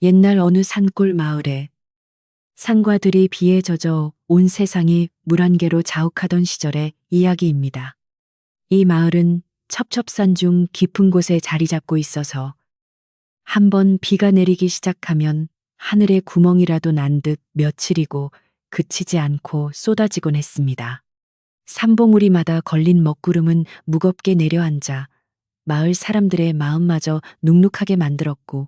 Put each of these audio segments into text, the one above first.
옛날 어느 산골 마을에 산과 들이 비에 젖어 온 세상이 물 한 개로 자욱하던 시절의 이야기입니다. 이 마을은 첩첩산 중 깊은 곳에 자리 잡고 있어서 한 번 비가 내리기 시작하면 하늘에 구멍이라도 난 듯 며칠이고 그치지 않고 쏟아지곤 했습니다. 산봉우리마다 걸린 먹구름은 무겁게 내려앉아 마을 사람들의 마음마저 눅눅하게 만들었고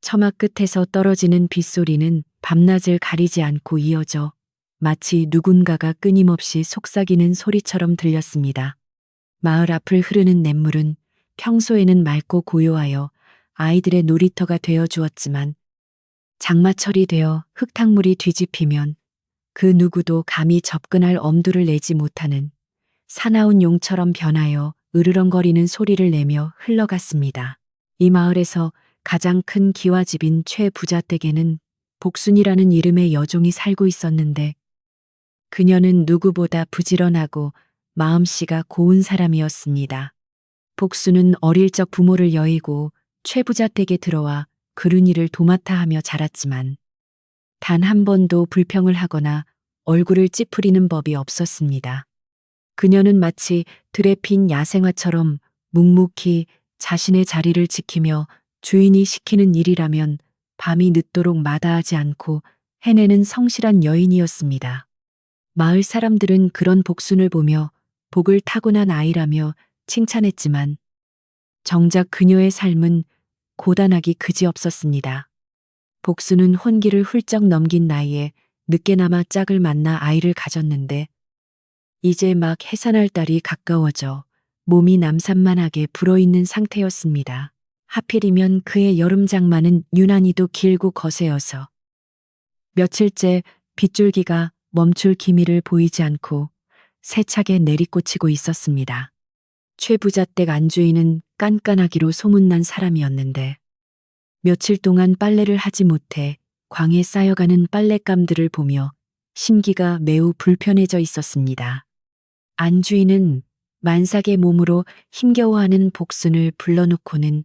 처마 끝에서 떨어지는 빗소리는 밤낮을 가리지 않고 이어져 마치 누군가가 끊임없이 속삭이는 소리처럼 들렸습니다. 마을 앞을 흐르는 냇물은 평소에는 맑고 고요하여 아이들의 놀이터가 되어 주었지만 장마철이 되어 흙탕물이 뒤집히면 그 누구도 감히 접근할 엄두를 내지 못하는 사나운 용처럼 변하여 으르렁거리는 소리를 내며 흘러갔습니다. 이 마을에서 가장 큰 기와집인 최부자댁에는 복순이라는 이름의 여종이 살고 있었는데 그녀는 누구보다 부지런하고 마음씨가 고운 사람이었습니다. 복순은 어릴 적 부모를 여의고 최부자댁에 들어와 그루니를 도맡아 하며 자랐지만 단 한 번도 불평을 하거나 얼굴을 찌푸리는 법이 없었습니다. 그녀는 마치 들에 핀 야생화처럼 묵묵히 자신의 자리를 지키며 주인이 시키는 일이라면 밤이 늦도록 마다하지 않고 해내는 성실한 여인이었습니다. 마을 사람들은 그런 복순을 보며 복을 타고난 아이라며 칭찬했지만 정작 그녀의 삶은 고단하기 그지없었습니다. 복순은 혼기를 훌쩍 넘긴 나이에 늦게나마 짝을 만나 아이를 가졌는데 이제 막 해산할 달이 가까워져 몸이 남산만하게 불어있는 상태였습니다. 하필이면 그의 여름 장마는 유난히도 길고 거세어서 며칠째 빗줄기가 멈출 기미를 보이지 않고 세차게 내리꽂히고 있었습니다. 최부자댁 안주인은 깐깐하기로 소문난 사람이었는데 며칠 동안 빨래를 하지 못해 광에 쌓여가는 빨랫감들을 보며 심기가 매우 불편해져 있었습니다. 안주인은 만삭의 몸으로 힘겨워하는 복순을 불러놓고는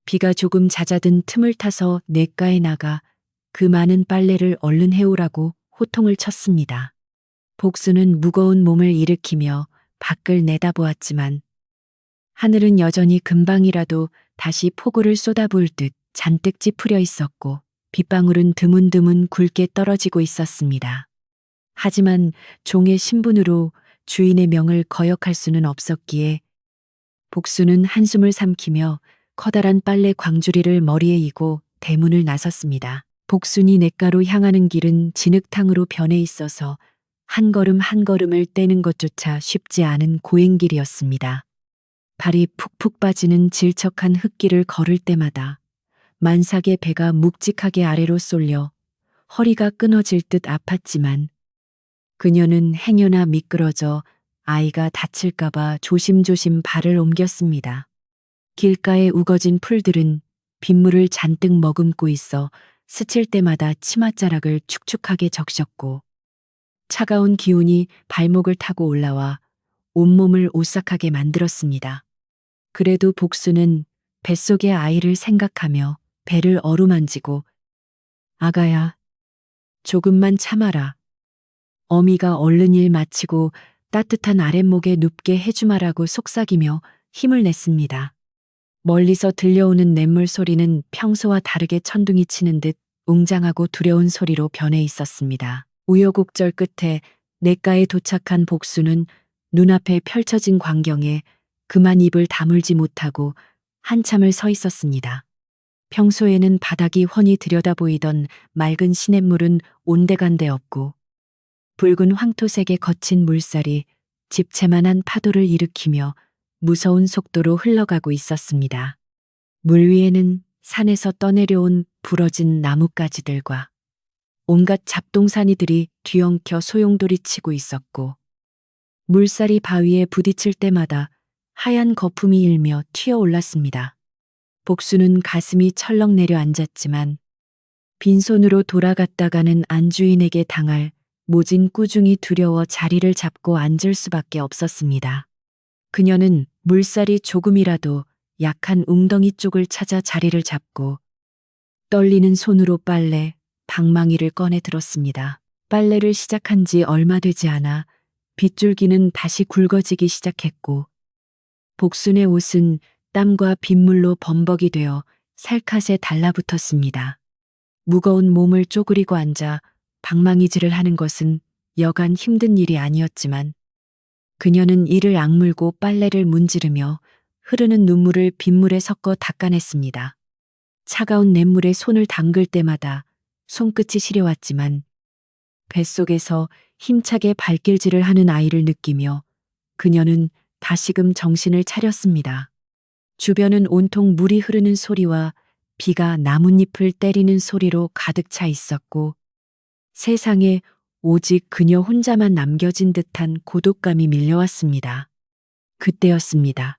비가 조금 잦아든 틈을 타서 냇가에 나가 그 많은 빨래를 얼른 해오라고 호통을 쳤습니다. 복순은 무거운 몸을 일으키며 밖을 내다보았지만 하늘은 여전히 금방이라도 다시 폭우를 쏟아부을 듯 잔뜩 찌푸려 있었고 빗방울은 드문드문 굵게 떨어지고 있었습니다. 하지만 종의 신분으로 주인의 명을 거역할 수는 없었기에 복순은 한숨을 삼키며 커다란 빨래 광주리를 머리에 이고 대문을 나섰습니다. 복순이 냇가로 향하는 길은 진흙탕으로 변해 있어서 한 걸음 한 걸음을 떼는 것조차 쉽지 않은 고행길이었습니다. 발이 푹푹 빠지는 질척한 흙길을 걸을 때마다 만삭의 배가 묵직하게 아래로 쏠려 허리가 끊어질 듯 아팠지만 그녀는 행여나 미끄러져 아이가 다칠까봐 조심조심 발을 옮겼습니다. 길가에 우거진 풀들은 빗물을 잔뜩 머금고 있어 스칠 때마다 치맛자락을 축축하게 적셨고 차가운 기운이 발목을 타고 올라와 온몸을 오싹하게 만들었습니다. 그래도 복순은 뱃속의 아이를 생각하며 배를 어루만지고 아가야, 조금만 참아라. 어미가 얼른 일 마치고 따뜻한 아랫목에 눕게 해주마라고 속삭이며 힘을 냈습니다. 멀리서 들려오는 냇물 소리는 평소와 다르게 천둥이 치는 듯 웅장하고 두려운 소리로 변해 있었습니다. 우여곡절 끝에 냇가에 도착한 복순은 눈앞에 펼쳐진 광경에 그만 입을 다물지 못하고 한참을 서 있었습니다. 평소에는 바닥이 훤히 들여다보이던 맑은 시냇물은 온데간데 없고 붉은 황토색의 거친 물살이 집채만한 파도를 일으키며 무서운 속도로 흘러가고 있었습니다. 물 위에는 산에서 떠내려온 부러진 나뭇가지들과 온갖 잡동사니들이 뒤엉켜 소용돌이치고 있었고 물살이 바위에 부딪힐 때마다 하얀 거품이 일며 튀어올랐습니다. 복순은 가슴이 철렁 내려앉았지만 빈손으로 돌아갔다가는 안주인에게 당할 모진 꾸중이 두려워 자리를 잡고 앉을 수밖에 없었습니다. 그녀는 물살이 조금이라도 약한 웅덩이 쪽을 찾아 자리를 잡고 떨리는 손으로 빨래, 방망이를 꺼내 들었습니다. 빨래를 시작한 지 얼마 되지 않아 빗줄기는 다시 굵어지기 시작했고, 복순의 옷은 땀과 빗물로 범벅이 되어 살갗에 달라붙었습니다. 무거운 몸을 쪼그리고 앉아 방망이질을 하는 것은 여간 힘든 일이 아니었지만, 그녀는 이를 악물고 빨래를 문지르며 흐르는 눈물을 빗물에 섞어 닦아냈습니다. 차가운 냇물에 손을 담글 때마다 손끝이 시려왔지만, 뱃속에서 힘차게 발길질을 하는 아이를 느끼며 그녀는 다시금 정신을 차렸습니다. 주변은 온통 물이 흐르는 소리와 비가 나뭇잎을 때리는 소리로 가득 차 있었고, 세상에 오직 그녀 혼자만 남겨진 듯한 고독감이 밀려왔습니다. 그때였습니다.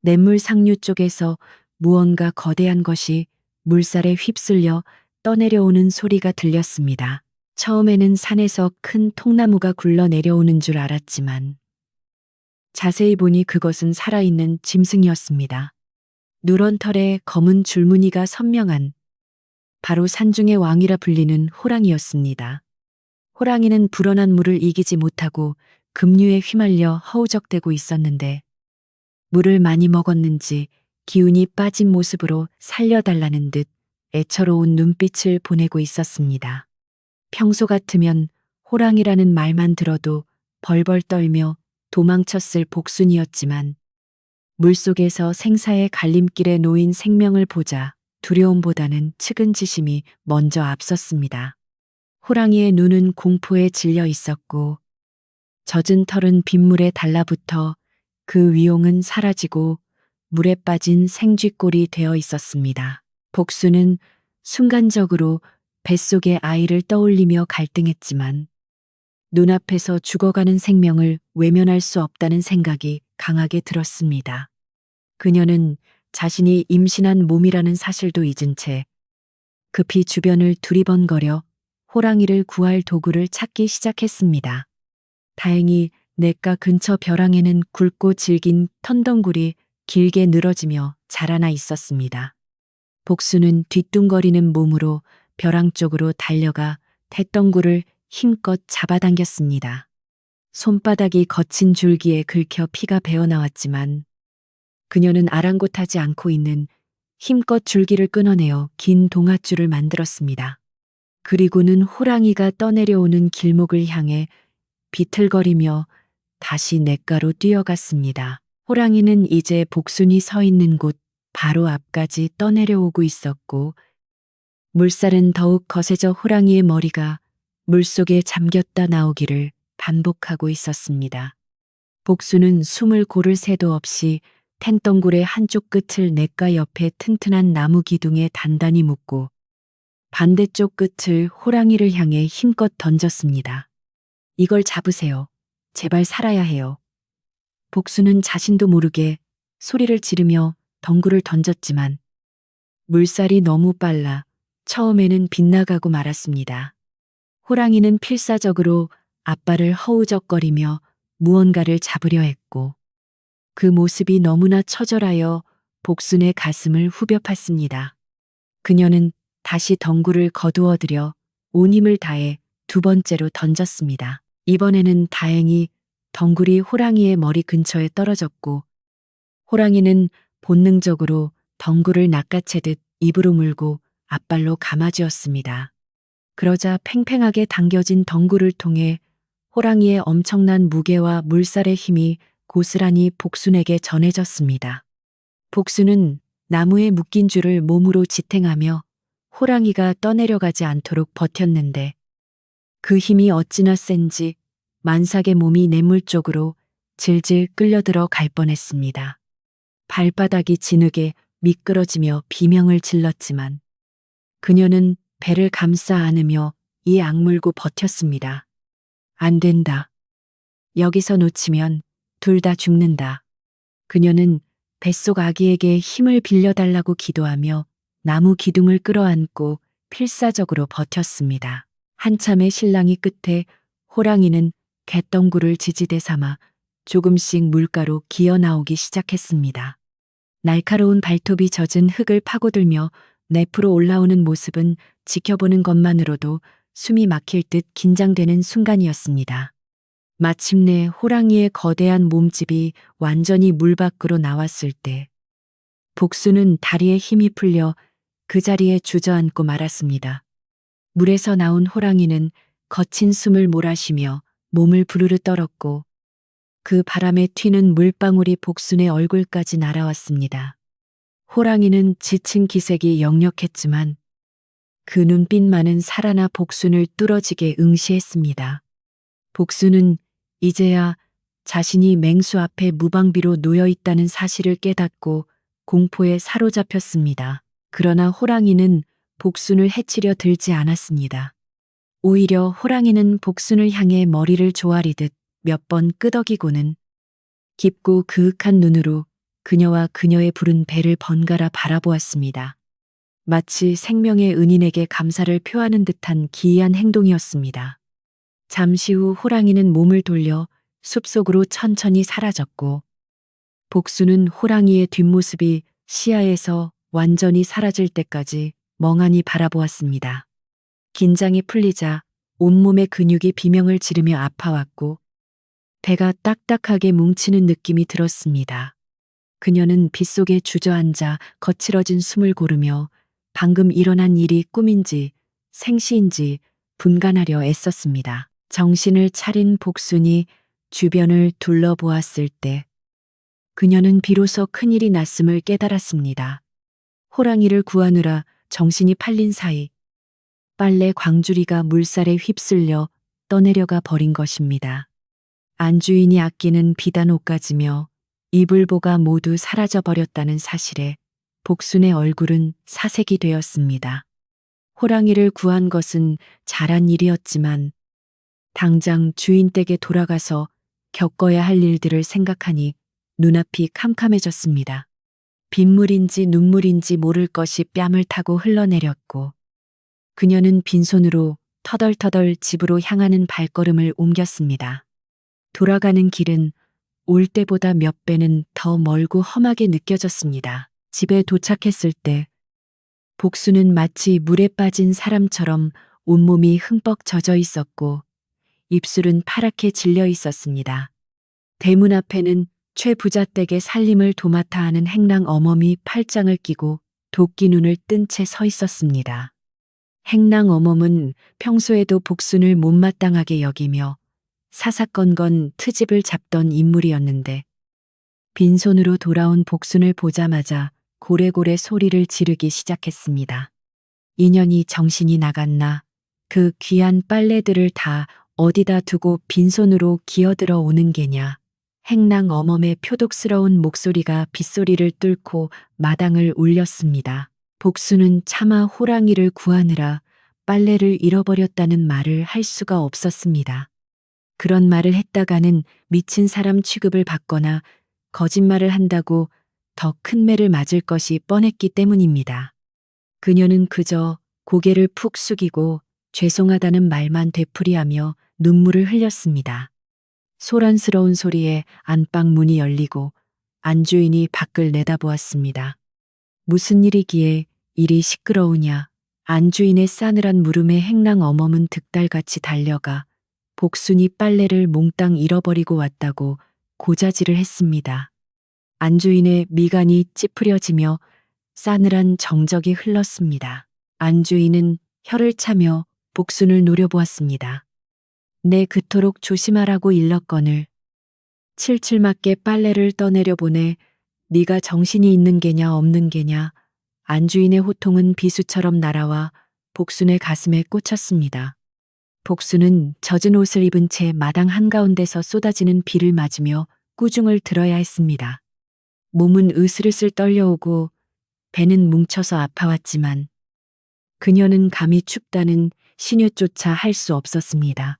냇물 상류 쪽에서 무언가 거대한 것이 물살에 휩쓸려 떠내려오는 소리가 들렸습니다. 처음에는 산에서 큰 통나무가 굴러 내려오는 줄 알았지만, 자세히 보니 그것은 살아있는 짐승이었습니다. 누런 털에 검은 줄무늬가 선명한, 바로 산중의 왕이라 불리는 호랑이였습니다. 호랑이는 불어난 물을 이기지 못하고 급류에 휘말려 허우적대고 있었는데, 물을 많이 먹었는지 기운이 빠진 모습으로 살려달라는 듯 애처로운 눈빛을 보내고 있었습니다. 평소 같으면 호랑이라는 말만 들어도 벌벌 떨며 도망쳤을 복순이었지만, 물속에서 생사의 갈림길에 놓인 생명을 보자 두려움보다는 측은지심이 먼저 앞섰습니다. 호랑이의 눈은 공포에 질려 있었고, 젖은 털은 빗물에 달라붙어 그 위용은 사라지고 물에 빠진 생쥐꼴이 되어 있었습니다. 복수는 순간적으로 뱃속의 아이를 떠올리며 갈등했지만, 눈앞에서 죽어가는 생명을 외면할 수 없다는 생각이 강하게 들었습니다. 그녀는 자신이 임신한 몸이라는 사실도 잊은 채 급히 주변을 두리번거려 호랑이를 구할 도구를 찾기 시작했습니다. 다행히 냇가 근처 벼랑에는 굵고 질긴 터덩굴이 길게 늘어지며 자라나 있었습니다. 복수는 뒤뚱거리는 몸으로 벼랑 쪽으로 달려가 뱃덩굴을 힘껏 잡아당겼습니다. 손바닥이 거친 줄기에 긁혀 피가 배어나왔지만, 그녀는 아랑곳하지 않고 있는 힘껏 줄기를 끊어내어 긴 동아줄을 만들었습니다. 그리고는 호랑이가 떠내려오는 길목을 향해 비틀거리며 다시 냇가로 뛰어갔습니다. 호랑이는 이제 복순이 서 있는 곳 바로 앞까지 떠내려오고 있었고, 물살은 더욱 거세져 호랑이의 머리가 물속에 잠겼다 나오기를 반복하고 있었습니다. 복수는 숨을 고를 새도 없이 텐덩굴의 한쪽 끝을 냇가 옆에 튼튼한 나무 기둥에 단단히 묶고 반대쪽 끝을 호랑이를 향해 힘껏 던졌습니다. 이걸 잡으세요. 제발 살아야 해요. 복수는 자신도 모르게 소리를 지르며 덩굴을 던졌지만, 물살이 너무 빨라 처음에는 빗나가고 말았습니다. 호랑이는 필사적으로 앞발을 허우적거리며 무언가를 잡으려 했고, 그 모습이 너무나 처절하여 복순의 가슴을 후벼 팠습니다. 그녀는 다시 덩굴을 거두어들여 온 힘을 다해 두 번째로 던졌습니다. 이번에는 다행히 덩굴이 호랑이의 머리 근처에 떨어졌고, 호랑이는 본능적으로 덩굴을 낚아채듯 입으로 물고 앞발로 감아쥐었습니다. 그러자 팽팽하게 당겨진 덩굴을 통해 호랑이의 엄청난 무게와 물살의 힘이 고스란히 복순에게 전해졌습니다. 복순은 나무에 묶인 줄을 몸으로 지탱하며 호랑이가 떠내려가지 않도록 버텼는데, 그 힘이 어찌나 센지 만삭의 몸이 냇물 쪽으로 질질 끌려들어 갈 뻔했습니다. 발바닥이 진흙에 미끄러지며 비명을 질렀지만, 그녀는 배를 감싸 안으며 이 악물고 버텼습니다. 안 된다. 여기서 놓치면 둘 다 죽는다. 그녀는 뱃속 아기에게 힘을 빌려달라고 기도하며 나무 기둥을 끌어안고 필사적으로 버텼습니다. 한참의 실랑이 끝에 호랑이는 갯덩굴을 지지대 삼아 조금씩 물가로 기어 나오기 시작했습니다. 날카로운 발톱이 젖은 흙을 파고들며 늪으로 올라오는 모습은 지켜보는 것만으로도 숨이 막힐 듯 긴장되는 순간이었습니다. 마침내 호랑이의 거대한 몸집이 완전히 물 밖으로 나왔을 때 복수는 다리에 힘이 풀려 그 자리에 주저앉고 말았습니다. 물에서 나온 호랑이는 거친 숨을 몰아쉬며 몸을 부르르 떨었고 그 바람에 튀는 물방울이 복순의 얼굴까지 날아왔습니다. 호랑이는 지친 기색이 역력했지만 그 눈빛만은 살아나 복순을 뚫어지게 응시했습니다. 복순은 이제야 자신이 맹수 앞에 무방비로 놓여 있다는 사실을 깨닫고 공포에 사로잡혔습니다. 그러나 호랑이는 복순을 해치려 들지 않았습니다. 오히려 호랑이는 복순을 향해 머리를 조아리듯 몇 번 끄덕이고는 깊고 그윽한 눈으로 그녀와 그녀의 부른 배를 번갈아 바라보았습니다. 마치 생명의 은인에게 감사를 표하는 듯한 기이한 행동이었습니다. 잠시 후 호랑이는 몸을 돌려 숲속으로 천천히 사라졌고 복수는 호랑이의 뒷모습이 시야에서 완전히 사라질 때까지 멍하니 바라보았습니다. 긴장이 풀리자 온몸의 근육이 비명을 지르며 아파왔고 배가 딱딱하게 뭉치는 느낌이 들었습니다. 그녀는 빗속에 주저앉아 거칠어진 숨을 고르며 방금 일어난 일이 꿈인지 생시인지 분간하려 애썼습니다. 정신을 차린 복순이 주변을 둘러보았을 때 그녀는 비로소 큰일이 났음을 깨달았습니다. 호랑이를 구하느라 정신이 팔린 사이 빨래 광주리가 물살에 휩쓸려 떠내려가 버린 것입니다. 안주인이 아끼는 비단 옷가지며 이불보가 모두 사라져 버렸다는 사실에 복순의 얼굴은 사색이 되었습니다. 호랑이를 구한 것은 잘한 일이었지만 당장 주인 댁에 돌아가서 겪어야 할 일들을 생각하니 눈앞이 캄캄해졌습니다. 빗물인지 눈물인지 모를 것이 뺨을 타고 흘러내렸고 그녀는 빈손으로 터덜터덜 집으로 향하는 발걸음을 옮겼습니다. 돌아가는 길은 올 때보다 몇 배는 더 멀고 험하게 느껴졌습니다. 집에 도착했을 때 복수는 마치 물에 빠진 사람처럼 온몸이 흠뻑 젖어 있었고 입술은 파랗게 질려 있었습니다. 대문 앞에는 최 부자 댁의 살림을 도맡아 하는 행랑 어멈이 팔짱을 끼고 도끼 눈을 뜬 채 서 있었습니다. 행랑 어멈은 평소에도 복순을 못마땅하게 여기며 사사건건 트집을 잡던 인물이었는데 빈손으로 돌아온 복순을 보자마자 고래고래 소리를 지르기 시작했습니다. 인연이 정신이 나갔나 그 귀한 빨래들을 다 어디다 두고 빈손으로 기어들어 오는 게냐. 행랑 어멈의 표독스러운 목소리가 빗소리를 뚫고 마당을 울렸습니다. 복수는 차마 호랑이를 구하느라 빨래를 잃어버렸다는 말을 할 수가 없었습니다. 그런 말을 했다가는 미친 사람 취급을 받거나 거짓말을 한다고 더 큰 매를 맞을 것이 뻔했기 때문입니다. 그녀는 그저 고개를 푹 숙이고 죄송하다는 말만 되풀이하며 눈물을 흘렸습니다. 소란스러운 소리에 안방 문이 열리고 안주인이 밖을 내다보았습니다. 무슨 일이기에 이리 시끄러우냐. 안주인의 싸늘한 물음에 행랑 어멈은 득달같이 달려가 복순이 빨래를 몽땅 잃어버리고 왔다고 고자질을 했습니다. 안주인의 미간이 찌푸려지며 싸늘한 정적이 흘렀습니다. 안주인은 혀를 차며 복순을 노려보았습니다. 내 그토록 조심하라고 일렀거늘 칠칠맞게 빨래를 떠내려 보내 네가 정신이 있는 게냐 없는 게냐. 안주인의 호통은 비수처럼 날아와 복순의 가슴에 꽂혔습니다. 복순은 젖은 옷을 입은 채 마당 한가운데서 쏟아지는 비를 맞으며 꾸중을 들어야 했습니다. 몸은 으슬으슬 떨려오고 배는 뭉쳐서 아파왔지만 그녀는 감히 춥다는 신효조차 할 수 없었습니다.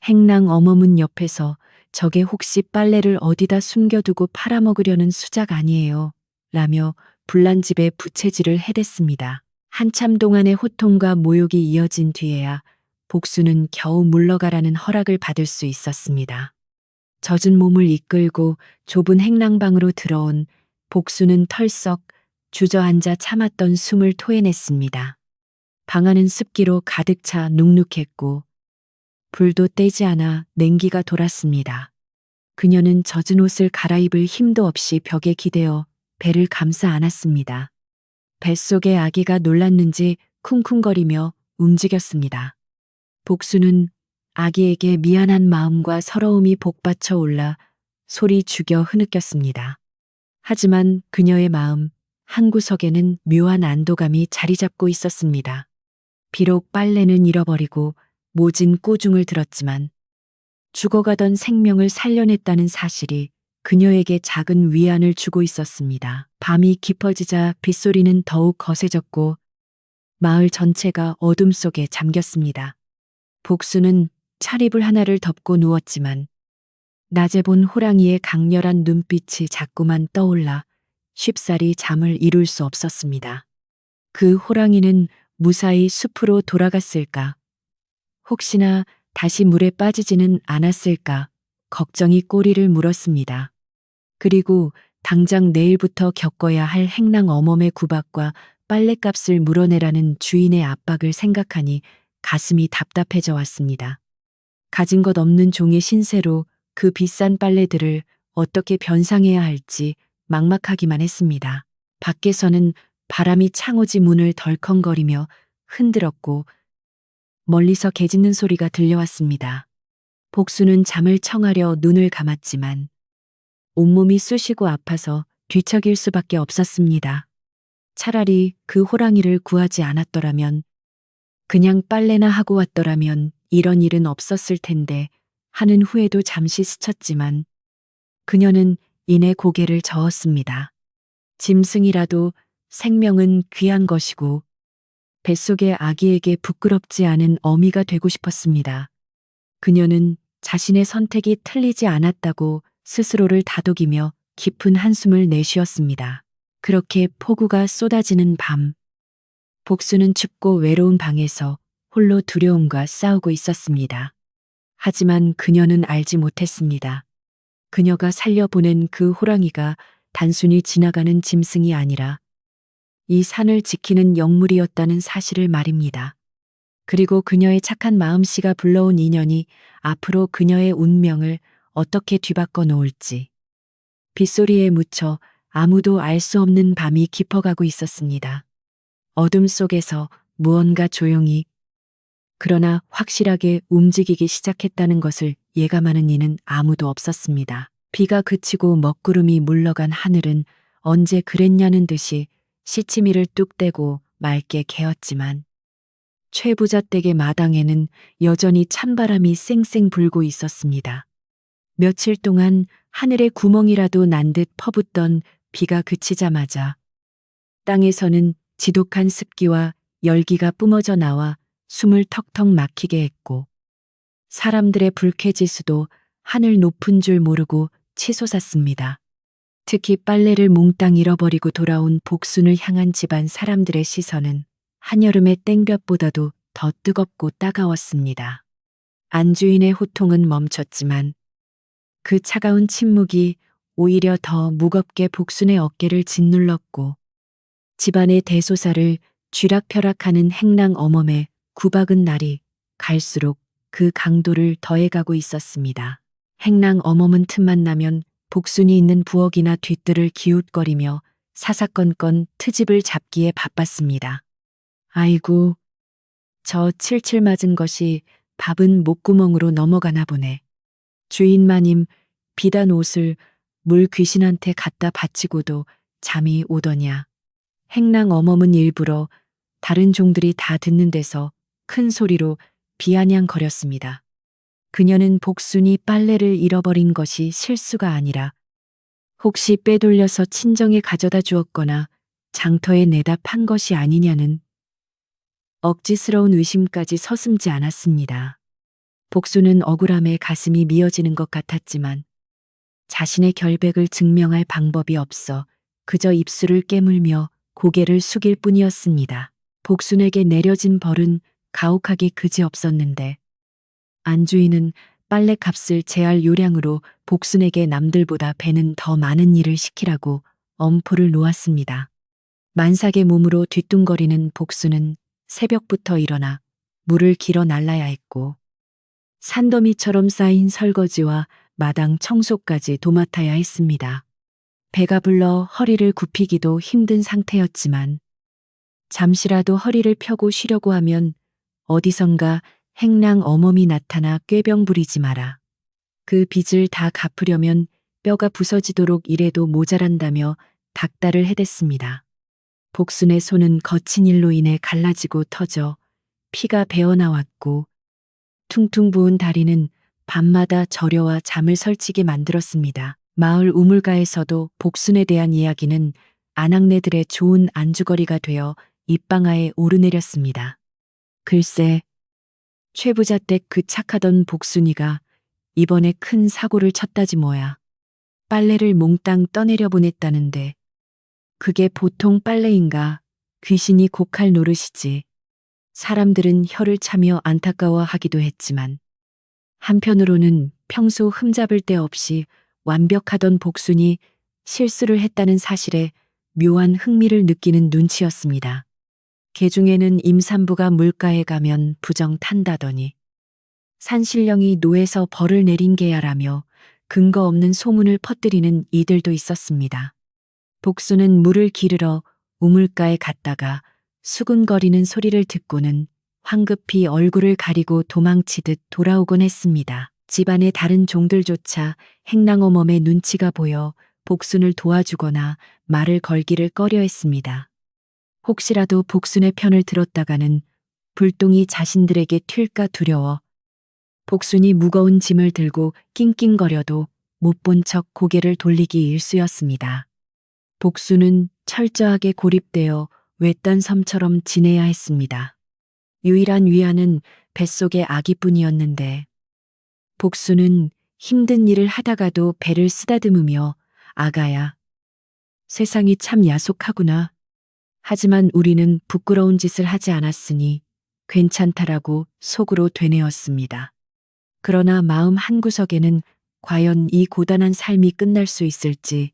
행랑 어멈은 옆에서 저게 혹시 빨래를 어디다 숨겨두고 팔아먹으려는 수작 아니에요. 라며 불난집에 부채질을 해댔습니다. 한참 동안의 호통과 모욕이 이어진 뒤에야 복수는 겨우 물러가라는 허락을 받을 수 있었습니다. 젖은 몸을 이끌고 좁은 행랑방으로 들어온 복수는 털썩 주저앉아 참았던 숨을 토해냈습니다. 방 안은 습기로 가득 차 눅눅했고 불도 떼지 않아 냉기가 돌았습니다. 그녀는 젖은 옷을 갈아입을 힘도 없이 벽에 기대어 배를 감싸 안았습니다. 뱃속의 아기가 놀랐는지 쿵쿵거리며 움직였습니다. 복수는 아기에게 미안한 마음과 서러움이 복받쳐 올라 소리 죽여 흐느꼈습니다. 하지만 그녀의 마음 한구석에는 묘한 안도감이 자리 잡고 있었습니다. 비록 빨래는 잃어버리고 모진 꾸중을 들었지만 죽어가던 생명을 살려냈다는 사실이 그녀에게 작은 위안을 주고 있었습니다. 밤이 깊어지자 빗소리는 더욱 거세졌고 마을 전체가 어둠 속에 잠겼습니다. 복수는 차리불 하나를 덮고 누웠지만 낮에 본 호랑이의 강렬한 눈빛이 자꾸만 떠올라 쉽사리 잠을 이룰 수 없었습니다. 그 호랑이는 무사히 숲으로 돌아갔을까? 혹시나 다시 물에 빠지지는 않았을까? 걱정이 꼬리를 물었습니다. 그리고 당장 내일부터 겪어야 할 행랑 어멈의 구박과 빨랫값을 물어내라는 주인의 압박을 생각하니 가슴이 답답해져 왔습니다. 가진 것 없는 종의 신세로 그 비싼 빨래들을 어떻게 변상해야 할지 막막하기만 했습니다. 밖에서는 바람이 창호지 문을 덜컹거리며 흔들었고 멀리서 개 짖는 소리가 들려왔습니다. 복수는 잠을 청하려 눈을 감았지만 온몸이 쑤시고 아파서 뒤척일 수밖에 없었습니다. 차라리 그 호랑이를 구하지 않았더라면, 그냥 빨래나 하고 왔더라면 이런 일은 없었을 텐데 하는 후에도 잠시 스쳤지만 그녀는 이내 고개를 저었습니다. 짐승이라도 생명은 귀한 것이고 뱃속의 아기에게 부끄럽지 않은 어미가 되고 싶었습니다. 그녀는 자신의 선택이 틀리지 않았다고 스스로를 다독이며 깊은 한숨을 내쉬었습니다. 그렇게 폭우가 쏟아지는 밤, 복수는 춥고 외로운 방에서 홀로 두려움과 싸우고 있었습니다. 하지만 그녀는 알지 못했습니다. 그녀가 살려보낸 그 호랑이가 단순히 지나가는 짐승이 아니라 이 산을 지키는 영물이었다는 사실을 말입니다. 그리고 그녀의 착한 마음씨가 불러온 인연이 앞으로 그녀의 운명을 어떻게 뒤바꿔 놓을지. 빗소리에 묻혀 아무도 알 수 없는 밤이 깊어가고 있었습니다. 어둠 속에서 무언가 조용히, 그러나 확실하게 움직이기 시작했다는 것을 예감하는 이는 아무도 없었습니다. 비가 그치고 먹구름이 물러간 하늘은 언제 그랬냐는 듯이 시치미를 뚝 떼고 맑게 개었지만 최부자댁의 마당에는 여전히 찬바람이 쌩쌩 불고 있었습니다. 며칠 동안 하늘에 구멍이라도 난 듯 퍼붓던 비가 그치자마자 땅에서는 지독한 습기와 열기가 뿜어져 나와 숨을 턱턱 막히게 했고 사람들의 불쾌지수도 하늘 높은 줄 모르고 치솟았습니다. 특히 빨래를 몽땅 잃어버리고 돌아온 복순을 향한 집안 사람들의 시선은 한여름의 땡볕보다도 더 뜨겁고 따가웠습니다. 안주인의 호통은 멈췄지만 그 차가운 침묵이 오히려 더 무겁게 복순의 어깨를 짓눌렀고 집안의 대소사를 쥐락펴락하는 행랑 어멈의 구박은 날이 갈수록 그 강도를 더해가고 있었습니다. 행랑 어멈은 틈만 나면 복순이 있는 부엌이나 뒤뜰을 기웃거리며 사사건건 트집을 잡기에 바빴습니다. 아이고, 저 칠칠 맞은 것이 밥은 목구멍으로 넘어가나 보네. 주인마님, 비단 옷을 물 귀신한테 갖다 바치고도 잠이 오더냐. 행랑 어멈은 일부러 다른 종들이 다 듣는 데서 큰 소리로 비아냥거렸습니다. 그녀는 복순이 빨래를 잃어버린 것이 실수가 아니라 혹시 빼돌려서 친정에 가져다 주었거나 장터에 내다 판 것이 아니냐는 억지스러운 의심까지 서슴지 않았습니다. 복수는 억울함에 가슴이 미어지는 것 같았지만 자신의 결백을 증명할 방법이 없어 그저 입술을 깨물며 고개를 숙일 뿐이었습니다. 복순에게 내려진 벌은 가혹하기 그지없었는데 안주인은 빨래 값을 제할 요량으로 복순에게 남들보다 배는 더 많은 일을 시키라고 엄포를 놓았습니다. 만삭의 몸으로 뒤뚱거리는 복수는 새벽부터 일어나 물을 길어 날라야 했고 산더미처럼 쌓인 설거지와 마당 청소까지 도맡아야 했습니다. 배가 불러 허리를 굽히기도 힘든 상태였지만 잠시라도 허리를 펴고 쉬려고 하면 어디선가 행랑 어멈이 나타나 꾀병 부리지 마라. 그 빚을 다 갚으려면 뼈가 부서지도록 일해도 모자란다며 닥달을 해댔습니다. 복순의 손은 거친 일로 인해 갈라지고 터져 피가 배어나왔고 퉁퉁 부은 다리는 밤마다 저려와 잠을 설치게 만들었습니다. 마을 우물가에서도 복순에 대한 이야기는 아낙네들의 좋은 안주거리가 되어 입방아에 오르내렸습니다. 글쎄, 최부자 댁 그 착하던 복순이가 이번에 큰 사고를 쳤다지 뭐야. 빨래를 몽땅 떠내려 보냈다는데 그게 보통 빨래인가? 귀신이 곡할 노릇이지. 사람들은 혀를 차며 안타까워하기도 했지만 한편으로는 평소 흠잡을 데 없이 완벽하던 복순이 실수를 했다는 사실에 묘한 흥미를 느끼는 눈치였습니다. 개중에는 임산부가 물가에 가면 부정 탄다더니 산신령이 노에서 벌을 내린 게야라며 근거 없는 소문을 퍼뜨리는 이들도 있었습니다. 복수는 물을 기르러 우물가에 갔다가 수근거리는 소리를 듣고는 황급히 얼굴을 가리고 도망치듯 돌아오곤 했습니다. 집안의 다른 종들조차 행랑어멈의 눈치가 보여 복순을 도와주거나 말을 걸기를 꺼려했습니다. 혹시라도 복순의 편을 들었다가는 불똥이 자신들에게 튈까 두려워 복순이 무거운 짐을 들고 낑낑거려도 못 본 척 고개를 돌리기 일쑤였습니다. 복순은 철저하게 고립되어 외딴 섬처럼 지내야 했습니다. 유일한 위안은 뱃속의 아기뿐이었는데 복순은 힘든 일을 하다가도 배를 쓰다듬으며 아가야, 세상이 참 야속하구나. 하지만 우리는 부끄러운 짓을 하지 않았으니 괜찮다라고 속으로 되뇌었습니다. 그러나 마음 한구석에는 과연 이 고단한 삶이 끝날 수 있을지,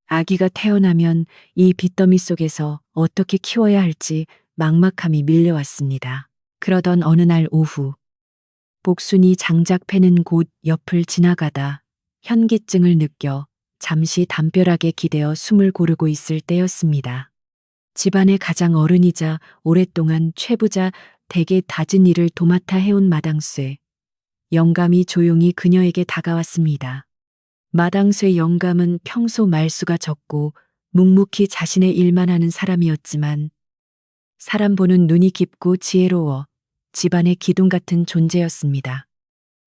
아기가 태어나면 이 빚더미 속에서 어떻게 키워야 할지 막막함이 밀려왔습니다. 그러던 어느 날 오후, 복순이 장작 패는 곳 옆을 지나가다 현기증을 느껴 잠시 담벼락에 기대어 숨을 고르고 있을 때였습니다. 집안의 가장 어른이자 오랫동안 최부자 댁의 잦은 일을 도맡아 해온 마당쇠 영감이 조용히 그녀에게 다가왔습니다. 마당쇠 영감은 평소 말수가 적고 묵묵히 자신의 일만 하는 사람이었지만 사람 보는 눈이 깊고 지혜로워 집안의 기둥 같은 존재였습니다.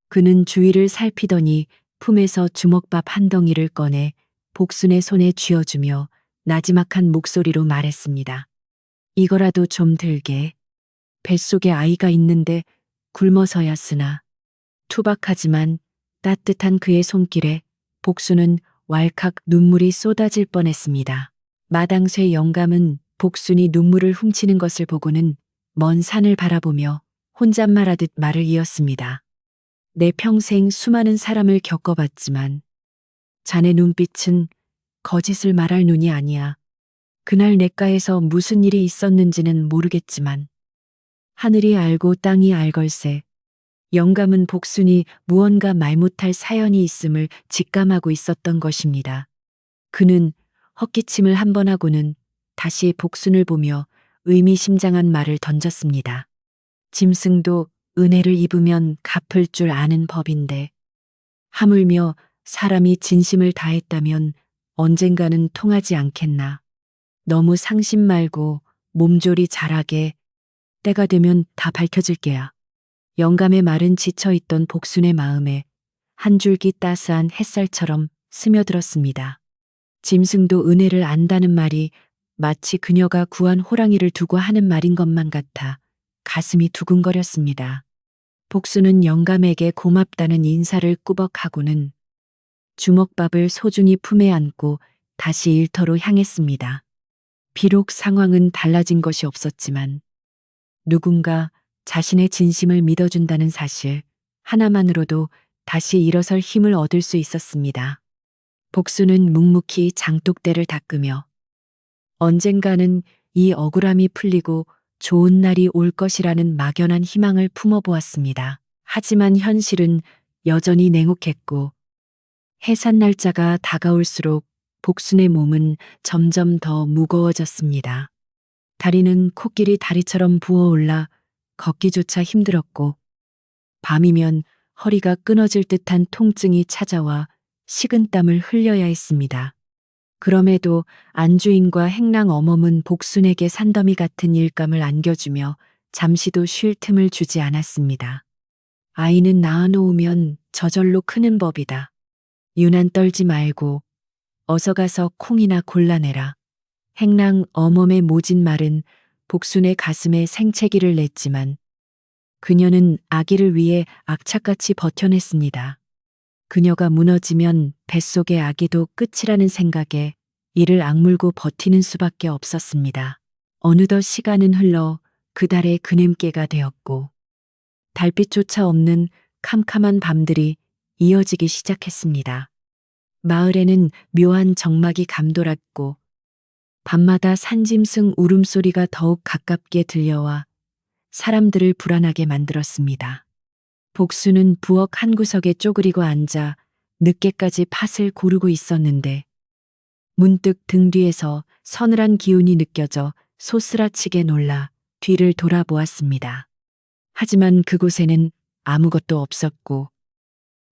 그는 주위를 살피더니 품에서 주먹밥 한 덩이를 꺼내 복순의 손에 쥐어주며 나지막한 목소리로 말했습니다. 이거라도 좀 들게. 뱃속에 아이가 있는데 굶어서야 쓰나. 투박하지만 따뜻한 그의 손길에 복순은 왈칵 눈물이 쏟아질 뻔했습니다. 마당쇠 영감은 복순이 눈물을 훔치는 것을 보고는 먼 산을 바라보며 혼잣말하듯 말을 이었습니다. 내 평생 수많은 사람을 겪어봤지만 자네 눈빛은 거짓을 말할 눈이 아니야. 그날 냇가에서 무슨 일이 있었는지는 모르겠지만 하늘이 알고 땅이 알걸세. 영감은 복순이 무언가 말 못할 사연이 있음을 직감하고 있었던 것입니다. 그는 헛기침을 한 번 하고는 다시 복순을 보며 의미심장한 말을 던졌습니다. 짐승도 은혜를 입으면 갚을 줄 아는 법인데 하물며 사람이 진심을 다했다면 언젠가는 통하지 않겠나. 너무 상심 말고 몸조리 잘하게. 때가 되면 다 밝혀질 게야. 영감의 말은 지쳐있던 복순의 마음에 한 줄기 따스한 햇살처럼 스며들었습니다. 짐승도 은혜를 안다는 말이 마치 그녀가 구한 호랑이를 두고 하는 말인 것만 같아 가슴이 두근거렸습니다. 복순은 영감에게 고맙다는 인사를 꾸벅하고는 주먹밥을 소중히 품에 안고 다시 일터로 향했습니다. 비록 상황은 달라진 것이 없었지만 누군가 자신의 진심을 믿어준다는 사실 하나만으로도 다시 일어설 힘을 얻을 수 있었습니다. 복순은 묵묵히 장독대를 닦으며 언젠가는 이 억울함이 풀리고 좋은 날이 올 것이라는 막연한 희망을 품어보았습니다. 하지만 현실은 여전히 냉혹했고 해산 날짜가 다가올수록 복순의 몸은 점점 더 무거워졌습니다. 다리는 코끼리 다리처럼 부어올라 걷기조차 힘들었고 밤이면 허리가 끊어질 듯한 통증이 찾아와 식은땀을 흘려야 했습니다. 그럼에도 안주인과 행랑 어멈은 복순에게 산더미 같은 일감을 안겨주며 잠시도 쉴 틈을 주지 않았습니다. 아이는 낳아놓으면 저절로 크는 법이다. 유난 떨지 말고 어서 가서 콩이나 골라내라. 행랑 어멈의 모진 말은 복순의 가슴에 생채기를 냈지만 그녀는 아기를 위해 악착같이 버텨냈습니다. 그녀가 무너지면 뱃속의 아기도 끝이라는 생각에 이를 악물고 버티는 수밖에 없었습니다. 어느덧 시간은 흘러 그달의 그냄께가 되었고 달빛조차 없는 캄캄한 밤들이 이어지기 시작했습니다. 마을에는 묘한 정막이 감돌았고 밤마다 산짐승 울음소리가 더욱 가깝게 들려와 사람들을 불안하게 만들었습니다. 복수는 부엌 한 구석에 쪼그리고 앉아 늦게까지 팥을 고르고 있었는데 문득 등 뒤에서 서늘한 기운이 느껴져 소스라치게 놀라 뒤를 돌아보았습니다. 하지만 그곳에는 아무것도 없었고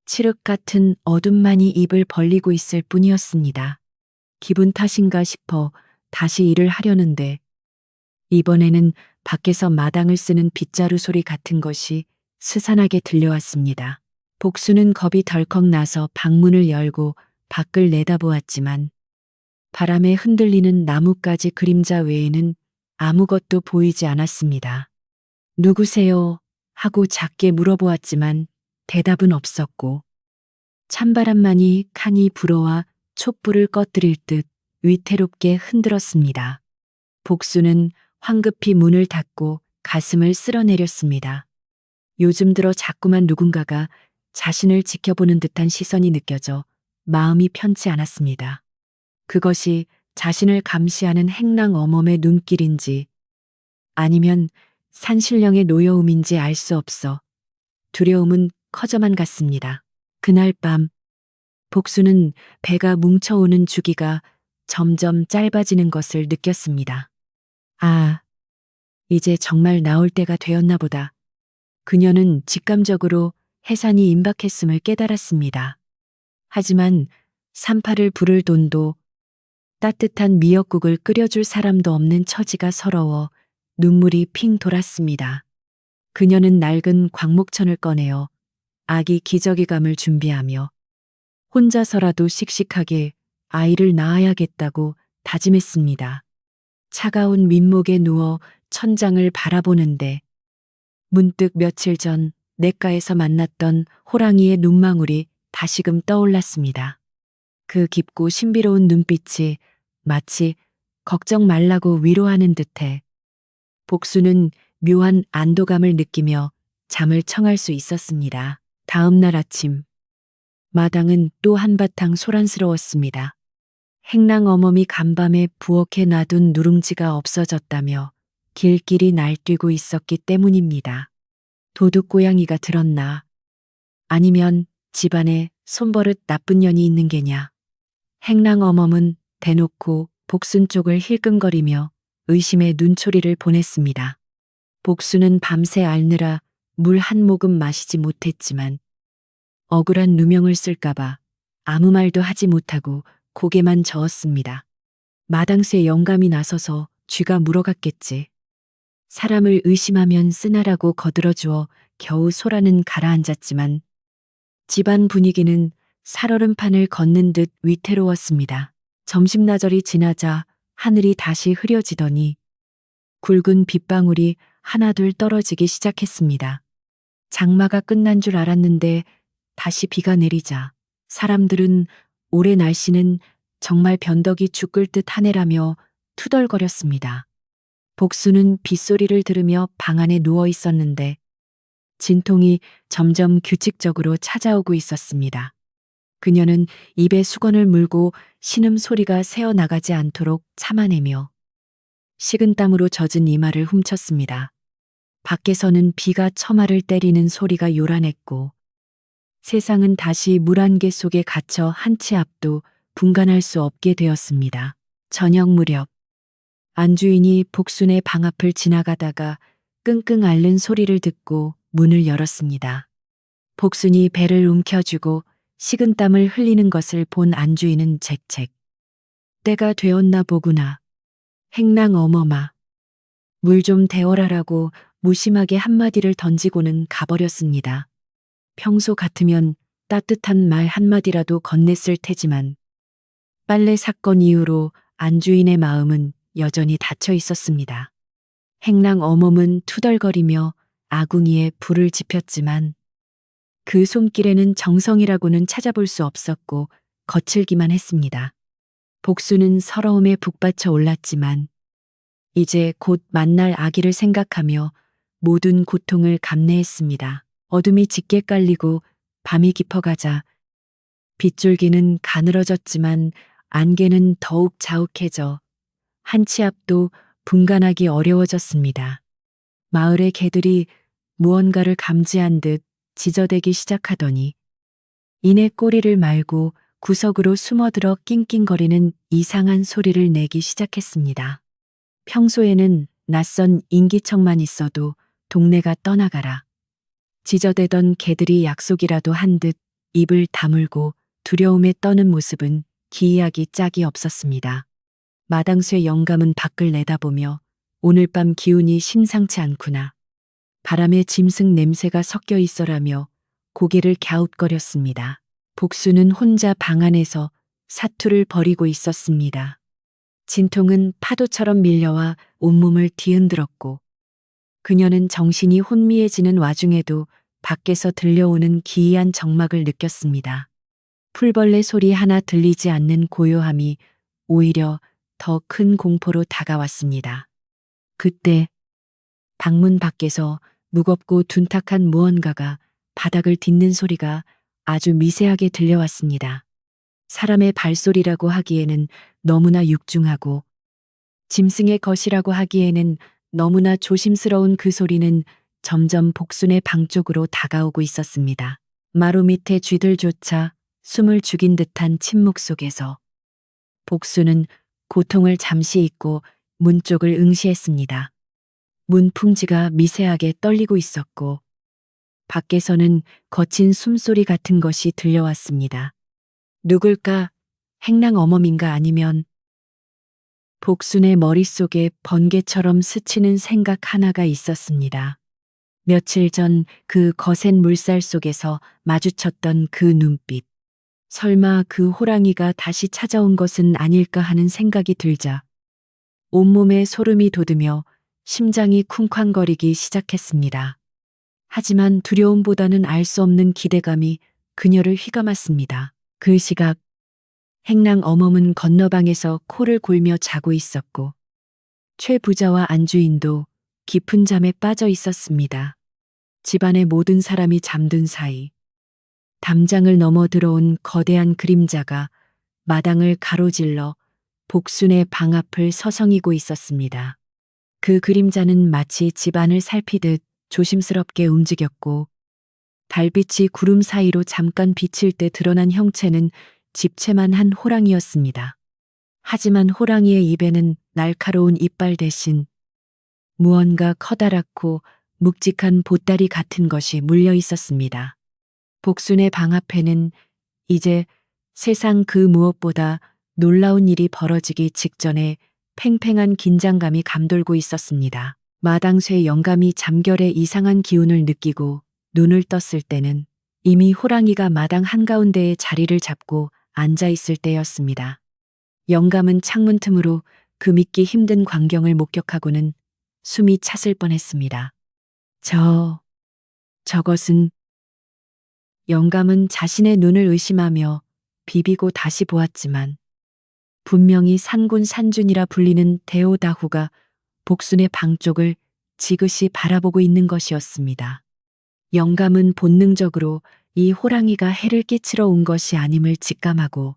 칠흑 같은 어둠만이 입을 벌리고 있을 뿐이었습니다. 기분 탓인가 싶어 다시 일을 하려는데 이번에는 밖에서 마당을 쓰는 빗자루 소리 같은 것이 스산하게 들려왔습니다. 복수는 겁이 덜컥 나서 방문을 열고 밖을 내다보았지만 바람에 흔들리는 나뭇가지 그림자 외에는 아무것도 보이지 않았습니다. 누구세요? 하고 작게 물어보았지만 대답은 없었고 찬바람만이 칸이 불어와 촛불을 꺼뜨릴 듯 위태롭게 흔들었습니다. 복수는 황급히 문을 닫고 가슴을 쓸어내렸습니다. 요즘 들어 자꾸만 누군가가 자신을 지켜보는 듯한 시선이 느껴져 마음이 편치 않았습니다. 그것이 자신을 감시하는 행랑 어멈의 눈길인지 아니면 산신령의 노여움인지 알 수 없어 두려움은 커져만 갔습니다. 그날 밤 복수는 배가 뭉쳐오는 주기가 점점 짧아지는 것을 느꼈습니다. 아, 이제 정말 나올 때가 되었나 보다. 그녀는 직감적으로 해산이 임박했음을 깨달았습니다. 하지만 산파를 부를 돈도 따뜻한 미역국을 끓여줄 사람도 없는 처지가 서러워 눈물이 핑 돌았습니다. 그녀는 낡은 광목천을 꺼내어 아기 기저귀감을 준비하며 혼자서라도 씩씩하게 아이를 낳아야겠다고 다짐했습니다. 차가운 민목에 누워 천장을 바라보는데 문득 며칠 전 냇가에서 만났던 호랑이의 눈망울이 다시금 떠올랐습니다. 그 깊고 신비로운 눈빛이 마치 걱정 말라고 위로하는 듯해 복수는 묘한 안도감을 느끼며 잠을 청할 수 있었습니다. 다음 날 아침 마당은 또 한바탕 소란스러웠습니다. 행랑 어멈이 간밤에 부엌에 놔둔 누룽지가 없어졌다며 길길이 날뛰고 있었기 때문입니다. 도둑 고양이가 들었나? 아니면 집안에 손버릇 나쁜 년이 있는 게냐? 행랑 어멈은 대놓고 복순 쪽을 힐끔거리며 의심의 눈초리를 보냈습니다. 복수는 밤새 앓느라 물 한 모금 마시지 못했지만 억울한 누명을 쓸까봐 아무 말도 하지 못하고 고개만 저었습니다. 마당새 영감이 나서서 쥐가 물어갔겠지. 사람을 의심하면 쓰나라고 거들어주어 겨우 소라는 가라앉았지만 집안 분위기는 살얼음판을 걷는 듯 위태로웠습니다. 점심나절이 지나자 하늘이 다시 흐려지더니 굵은 빗방울이 하나둘 떨어지기 시작했습니다. 장마가 끝난 줄 알았는데 다시 비가 내리자 사람들은 올해 날씨는 정말 변덕이 죽을 듯 하네라며 투덜거렸습니다. 복수는 빗소리를 들으며 방 안에 누워 있었는데 진통이 점점 규칙적으로 찾아오고 있었습니다. 그녀는 입에 수건을 물고 신음소리가 새어나가지 않도록 참아내며 식은땀으로 젖은 이마를 훔쳤습니다. 밖에서는 비가 처마를 때리는 소리가 요란했고 세상은 다시 물안개 속에 갇혀 한 치 앞도 분간할 수 없게 되었습니다. 저녁 무렵 안주인이 복순의 방 앞을 지나가다가 끙끙 앓는 소리를 듣고 문을 열었습니다. 복순이 배를 움켜쥐고 식은땀을 흘리는 것을 본 안주인은 첵첵. 때가 되었나 보구나. 행랑 어머마. 물 좀 데워라라고 무심하게 한마디를 던지고는 가버렸습니다. 평소 같으면 따뜻한 말 한마디라도 건넸을 테지만 빨래 사건 이후로 안주인의 마음은 여전히 닫혀 있었습니다. 행랑 어멈은 투덜거리며 아궁이에 불을 지폈지만 그 손길에는 정성이라고는 찾아볼 수 없었고 거칠기만 했습니다. 복수는 서러움에 북받쳐 올랐지만 이제 곧 만날 아기를 생각하며 모든 고통을 감내했습니다. 어둠이 짙게 깔리고 밤이 깊어가자 빗줄기는 가늘어졌지만 안개는 더욱 자욱해져 한 치 앞도 분간하기 어려워졌습니다. 마을의 개들이 무언가를 감지한 듯 지저대기 시작하더니 이내 꼬리를 말고 구석으로 숨어들어 낑낑거리는 이상한 소리를 내기 시작했습니다. 평소에는 낯선 인기척만 있어도 동네가 떠나가라. 지저대던 개들이 약속이라도 한 듯 입을 다물고 두려움에 떠는 모습은 기이하기 짝이 없었습니다. 마당쇠 영감은 밖을 내다보며 오늘 밤 기운이 심상치 않구나. 바람에 짐승 냄새가 섞여 있어라며 고개를 갸웃거렸습니다. 복수는 혼자 방 안에서 사투를 벌이고 있었습니다. 진통은 파도처럼 밀려와 온몸을 뒤흔들었고 그녀는 정신이 혼미해지는 와중에도 밖에서 들려오는 기이한 정막을 느꼈습니다. 풀벌레 소리 하나 들리지 않는 고요함이 오히려 더 큰 공포로 다가왔습니다. 그때 방문 밖에서 무겁고 둔탁한 무언가가 바닥을 딛는 소리가 아주 미세하게 들려왔습니다. 사람의 발소리라고 하기에는 너무나 육중하고 짐승의 것이라고 하기에는 너무나 조심스러운 그 소리는 점점 복순의 방 쪽으로 다가오고 있었습니다. 마루 밑에 쥐들조차 숨을 죽인 듯한 침묵 속에서 복순은 고통을 잠시 잊고 문 쪽을 응시했습니다. 문 풍지가 미세하게 떨리고 있었고 밖에서는 거친 숨소리 같은 것이 들려왔습니다. 누굴까? 행랑 어멈인가 아니면 복순의 머릿속에 번개처럼 스치는 생각 하나가 있었습니다. 며칠 전 그 거센 물살 속에서 마주쳤던 그 눈빛. 설마 그 호랑이가 다시 찾아온 것은 아닐까 하는 생각이 들자 온몸에 소름이 돋으며 심장이 쿵쾅거리기 시작했습니다. 하지만 두려움보다는 알 수 없는 기대감이 그녀를 휘감았습니다. 그 시각 행랑 어멈은 건너방에서 코를 골며 자고 있었고 최 부자와 안주인도 깊은 잠에 빠져 있었습니다. 집안의 모든 사람이 잠든 사이 담장을 넘어 들어온 거대한 그림자가 마당을 가로질러 복순의 방 앞을 서성이고 있었습니다. 그 그림자는 마치 집안을 살피듯 조심스럽게 움직였고 달빛이 구름 사이로 잠깐 비칠 때 드러난 형체는 집채만 한 호랑이였습니다. 하지만 호랑이의 입에는 날카로운 이빨 대신 무언가 커다랗고 묵직한 보따리 같은 것이 물려 있었습니다. 복순의 방 앞에는 이제 세상 그 무엇보다 놀라운 일이 벌어지기 직전에 팽팽한 긴장감이 감돌고 있었습니다. 마당쇠 영감이 잠결에 이상한 기운을 느끼고 눈을 떴을 때는 이미 호랑이가 마당 한가운데에 자리를 잡고 앉아 있을 때였습니다. 영감은 창문 틈으로 그 믿기 힘든 광경을 목격하고는 숨이 찼을 뻔했습니다. 저것은 영감은 자신의 눈을 의심하며 비비고 다시 보았지만 분명히 산군 산준이라 불리는 대오다후가 복순의 방 쪽을 지그시 바라보고 있는 것이었습니다. 영감은 본능적으로 이 호랑이가 해를 끼치러 온 것이 아님을 직감하고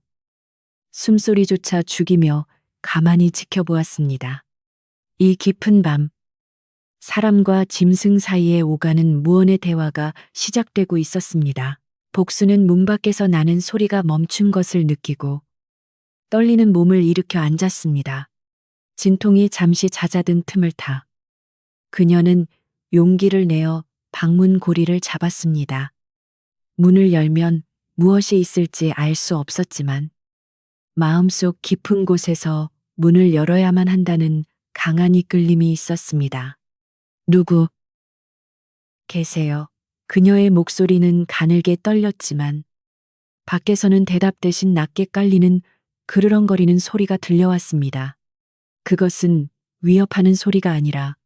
숨소리조차 죽이며 가만히 지켜보았습니다. 이 깊은 밤, 사람과 짐승 사이에 오가는 무언의 대화가 시작되고 있었습니다. 복수는 문 밖에서 나는 소리가 멈춘 것을 느끼고 떨리는 몸을 일으켜 앉았습니다. 진통이 잠시 잦아든 틈을 타 그녀는 용기를 내어 방문 고리를 잡았습니다. 문을 열면 무엇이 있을지 알 수 없었지만 마음속 깊은 곳에서 문을 열어야만 한다는 강한 이끌림이 있었습니다. 누구 계세요? 그녀의 목소리는 가늘게 떨렸지만 밖에서는 대답 대신 낮게 깔리는 그르렁거리는 소리가 들려왔습니다. 그것은 위협하는 소리가 아니라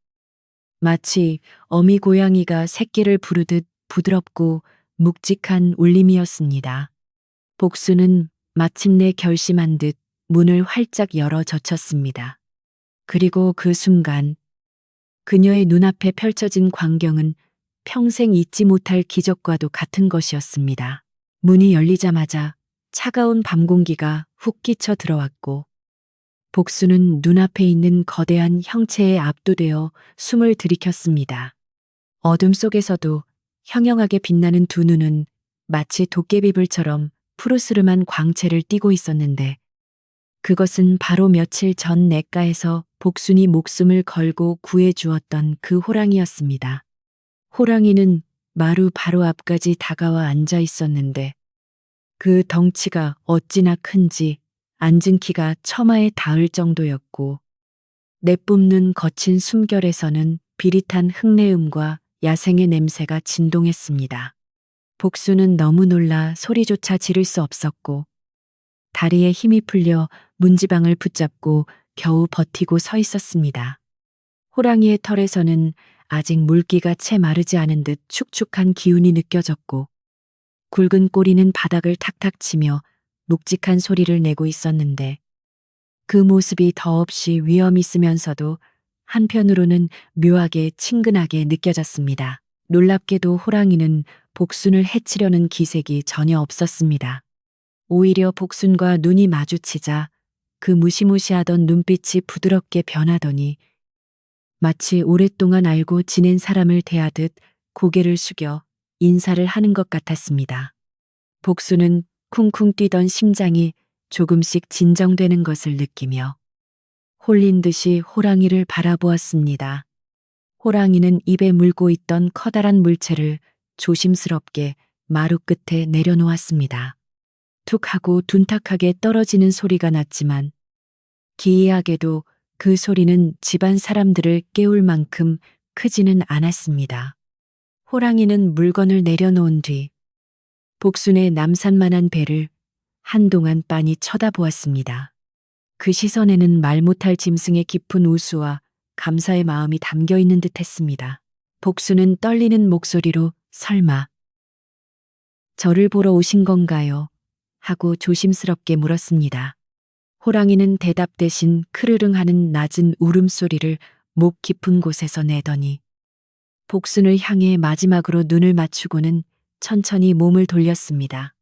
마치 어미 고양이가 새끼를 부르듯 부드럽고 묵직한 울림이었습니다. 복수는 마침내 결심한 듯 문을 활짝 열어 젖혔습니다. 그리고 그 순간 그녀의 눈앞에 펼쳐진 광경은 평생 잊지 못할 기적과도 같은 것이었습니다. 문이 열리자마자 차가운 밤 공기가 훅 끼쳐 들어왔고 복수는 눈앞에 있는 거대한 형체에 압도되어 숨을 들이켰습니다. 어둠 속에서도 형형하게 빛나는 두 눈은 마치 도깨비불처럼 푸르스름한 광채를 띠고 있었는데 그것은 바로 며칠 전 냇가에서 복순이 목숨을 걸고 구해 주었던 그 호랑이였습니다. 호랑이는 마루 바로 앞까지 다가와 앉아 있었는데 그 덩치가 어찌나 큰지 앉은 키가 처마에 닿을 정도였고 내뿜는 거친 숨결에서는 비릿한 흙내음과 야생의 냄새가 진동했습니다. 복수는 너무 놀라 소리조차 지를 수 없었고 다리에 힘이 풀려 문지방을 붙잡고 겨우 버티고 서 있었습니다. 호랑이의 털에서는 아직 물기가 채 마르지 않은 듯 축축한 기운이 느껴졌고 굵은 꼬리는 바닥을 탁탁 치며 묵직한 소리를 내고 있었는데 그 모습이 더없이 위험 있으면서도 한편으로는 묘하게 친근하게 느껴졌습니다. 놀랍게도 호랑이는 복순을 해치려는 기색이 전혀 없었습니다. 오히려 복순과 눈이 마주치자 그 무시무시하던 눈빛이 부드럽게 변하더니 마치 오랫동안 알고 지낸 사람을 대하듯 고개를 숙여 인사를 하는 것 같았습니다. 복수는 쿵쿵 뛰던 심장이 조금씩 진정되는 것을 느끼며 홀린 듯이 호랑이를 바라보았습니다. 호랑이는 입에 물고 있던 커다란 물체를 조심스럽게 마루 끝에 내려놓았습니다. 툭 하고 둔탁하게 떨어지는 소리가 났지만 기이하게도 그 소리는 집안 사람들을 깨울 만큼 크지는 않았습니다. 호랑이는 물건을 내려놓은 뒤 복순의 남산만한 배를 한동안 빤히 쳐다보았습니다. 그 시선에는 말 못할 짐승의 깊은 우수와 감사의 마음이 담겨 있는 듯 했습니다. 복순은 떨리는 목소리로 설마 저를 보러 오신 건가요? 하고 조심스럽게 물었습니다. 호랑이는 대답 대신 크르릉 하는 낮은 울음소리를 목 깊은 곳에서 내더니 복순을 향해 마지막으로 눈을 맞추고는 천천히 몸을 돌렸습니다.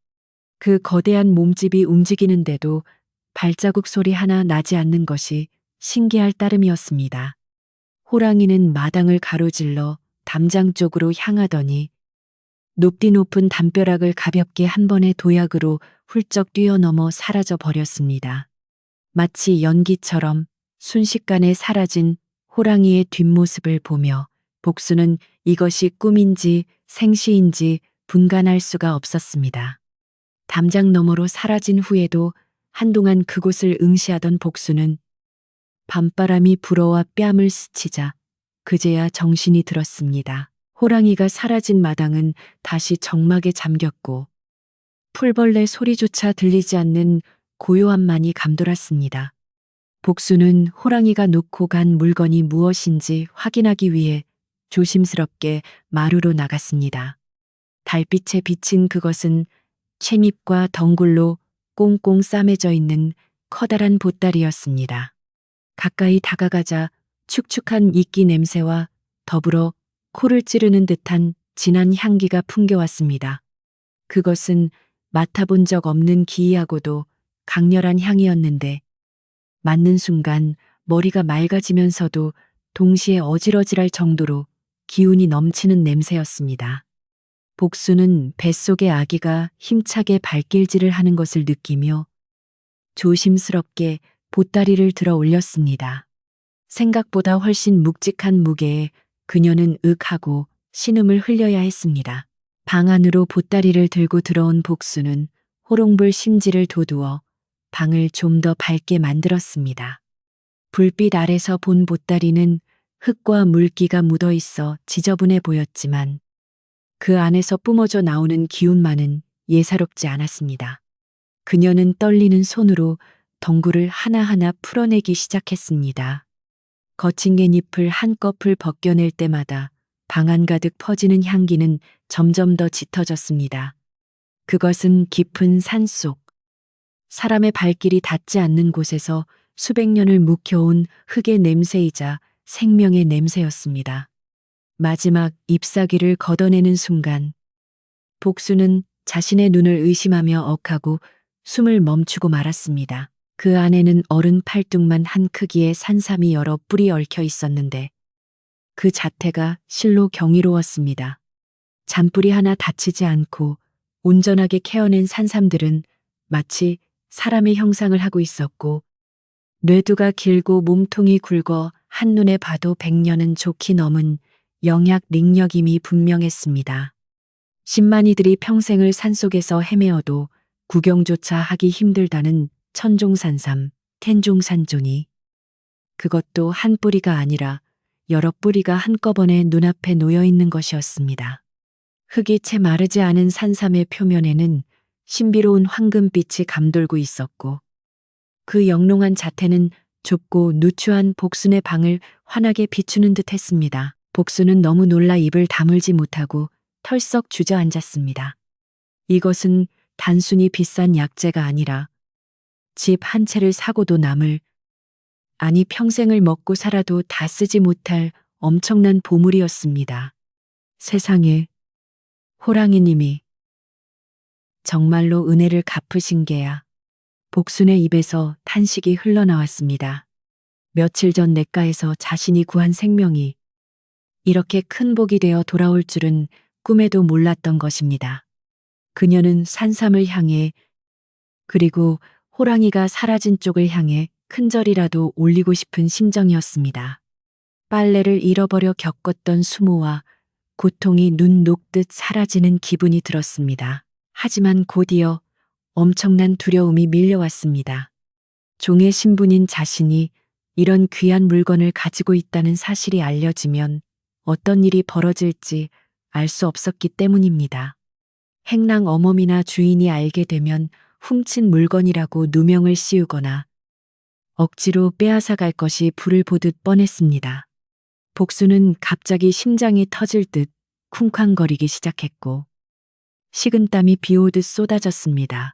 그 거대한 몸집이 움직이는데도 발자국 소리 하나 나지 않는 것이 신기할 따름이었습니다. 호랑이는 마당을 가로질러 담장 쪽으로 향하더니 높디 높은 담벼락을 가볍게 한 번의 도약으로 훌쩍 뛰어넘어 사라져 버렸습니다. 마치 연기처럼 순식간에 사라진 호랑이의 뒷모습을 보며 복수는 이것이 꿈인지 생시인지 분간할 수가 없었습니다. 담장 너머로 사라진 후에도 한동안 그곳을 응시하던 복수는 밤바람이 불어와 뺨을 스치자 그제야 정신이 들었습니다. 호랑이가 사라진 마당은 다시 적막에 잠겼고 풀벌레 소리조차 들리지 않는 고요함만이 감돌았습니다. 복수는 호랑이가 놓고 간 물건이 무엇인지 확인하기 위해 조심스럽게 마루로 나갔습니다. 달빛에 비친 그것은 채잎과 덩굴로 꽁꽁 싸매져 있는 커다란 보따리였습니다. 가까이 다가가자 축축한 이끼 냄새와 더불어 코를 찌르는 듯한 진한 향기가 풍겨왔습니다. 그것은 맡아본 적 없는 기이하고도 강렬한 향이었는데 맡는 순간 머리가 맑아지면서도 동시에 어질어질할 정도로 기운이 넘치는 냄새였습니다. 복수는 뱃속의 아기가 힘차게 발길질을 하는 것을 느끼며 조심스럽게 보따리를 들어 올렸습니다. 생각보다 훨씬 묵직한 무게에 그녀는 윽하고 신음을 흘려야 했습니다. 방 안으로 보따리를 들고 들어온 복수는 호롱불 심지를 돋우어 방을 좀 더 밝게 만들었습니다. 불빛 아래서 본 보따리는 흙과 물기가 묻어 있어 지저분해 보였지만 그 안에서 뿜어져 나오는 기운만은 예사롭지 않았습니다. 그녀는 떨리는 손으로 덩굴을 하나하나 풀어내기 시작했습니다. 거친 깻잎을 한꺼풀 벗겨낼 때마다 방 안 가득 퍼지는 향기는 점점 더 짙어졌습니다. 그것은 깊은 산속, 사람의 발길이 닿지 않는 곳에서 수백 년을 묵혀온 흙의 냄새이자 생명의 냄새였습니다. 마지막 잎사귀를 걷어내는 순간, 복수는 자신의 눈을 의심하며 억하고 숨을 멈추고 말았습니다. 그 안에는 어른 팔뚝만 한 크기의 산삼이 여러 뿔이 얽혀 있었는데 그 자태가 실로 경이로웠습니다. 잔뿌리 하나 다치지 않고 온전하게 케어낸 산삼들은 마치 사람의 형상을 하고 있었고 뇌두가 길고 몸통이 굵어 한눈에 봐도 100년은 좋게 넘은 영약 능력임이 분명했습니다. 신만이들이 평생을 산속에서 헤매어도 구경조차 하기 힘들다는 천종산삼, 텐종산존이 그것도 한 뿌리가 아니라 여러 뿌리가 한꺼번에 눈앞에 놓여 있는 것이었습니다. 흙이 채 마르지 않은 산삼의 표면에는 신비로운 황금빛이 감돌고 있었고 그 영롱한 자태는 좁고 누추한 복순의 방을 환하게 비추는 듯 했습니다. 복순은 너무 놀라 입을 다물지 못하고 털썩 주저앉았습니다. 이것은 단순히 비싼 약재가 아니라 집 한 채를 사고도 남을, 아니 평생을 먹고 살아도 다 쓰지 못할 엄청난 보물이었습니다. 세상에, 호랑이님이 정말로 은혜를 갚으신 게야. 복순의 입에서 탄식이 흘러나왔습니다. 며칠 전 냇가에서 자신이 구한 생명이 이렇게 큰 복이 되어 돌아올 줄은 꿈에도 몰랐던 것입니다. 그녀는 산삼을 향해 그리고 호랑이가 사라진 쪽을 향해 큰 절이라도 올리고 싶은 심정이었습니다. 빨래를 잃어버려 겪었던 수모와 고통이 눈 녹듯 사라지는 기분이 들었습니다. 하지만 곧이어 엄청난 두려움이 밀려왔습니다. 종의 신분인 자신이 이런 귀한 물건을 가지고 있다는 사실이 알려지면 어떤 일이 벌어질지 알 수 없었기 때문입니다. 행랑 어멈이나 주인이 알게 되면 훔친 물건이라고 누명을 씌우거나 억지로 빼앗아갈 것이 불을 보듯 뻔했습니다. 복수는 갑자기 심장이 터질 듯 쿵쾅거리기 시작했고 식은땀이 비오듯 쏟아졌습니다.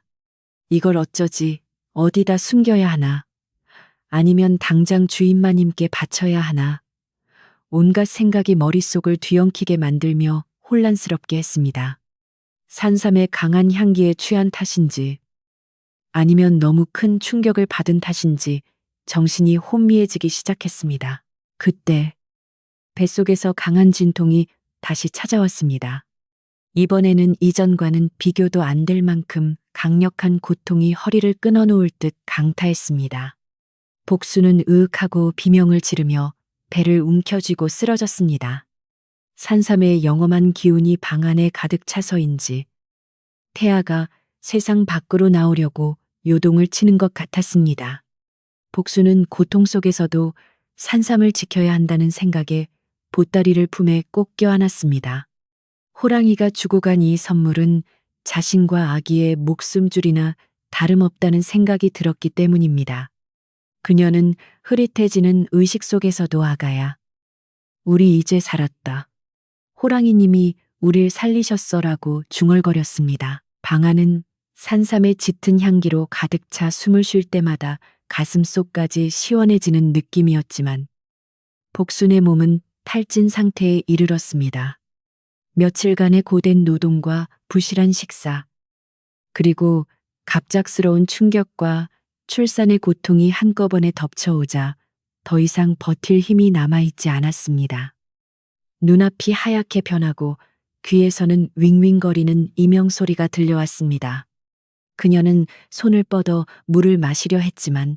이걸 어쩌지, 어디다 숨겨야 하나, 아니면 당장 주인마님께 바쳐야 하나, 온갖 생각이 머릿속을 뒤엉키게 만들며 혼란스럽게 했습니다. 산삼의 강한 향기에 취한 탓인지, 아니면 너무 큰 충격을 받은 탓인지 정신이 혼미해지기 시작했습니다. 그때 뱃속에서 강한 진통이 다시 찾아왔습니다. 이번에는 이전과는 비교도 안 될 만큼 강력한 고통이 허리를 끊어놓을 듯 강타했습니다. 복수는 으윽하고 비명을 지르며 배를 움켜쥐고 쓰러졌습니다. 산삼의 영험한 기운이 방 안에 가득 차서인지 태아가 세상 밖으로 나오려고 요동을 치는 것 같았습니다. 복수는 고통 속에서도 산삼을 지켜야 한다는 생각에 보따리를 품에 꼭 껴안았습니다. 호랑이가 주고 간 이 선물은 자신과 아기의 목숨줄이나 다름없다는 생각이 들었기 때문입니다. 그녀는 흐릿해지는 의식 속에서도 아가야, 우리 이제 살았다. 호랑이님이 우릴 살리셨어라고 중얼거렸습니다. 방 안은 산삼의 짙은 향기로 가득 차 숨을 쉴 때마다 가슴속까지 시원해지는 느낌이었지만 복순의 몸은 탈진 상태에 이르렀습니다. 며칠간의 고된 노동과 부실한 식사, 그리고 갑작스러운 충격과 출산의 고통이 한꺼번에 덮쳐오자 더 이상 버틸 힘이 남아있지 않았습니다. 눈앞이 하얗게 변하고 귀에서는 윙윙거리는 이명 소리가 들려왔습니다. 그녀는 손을 뻗어 물을 마시려 했지만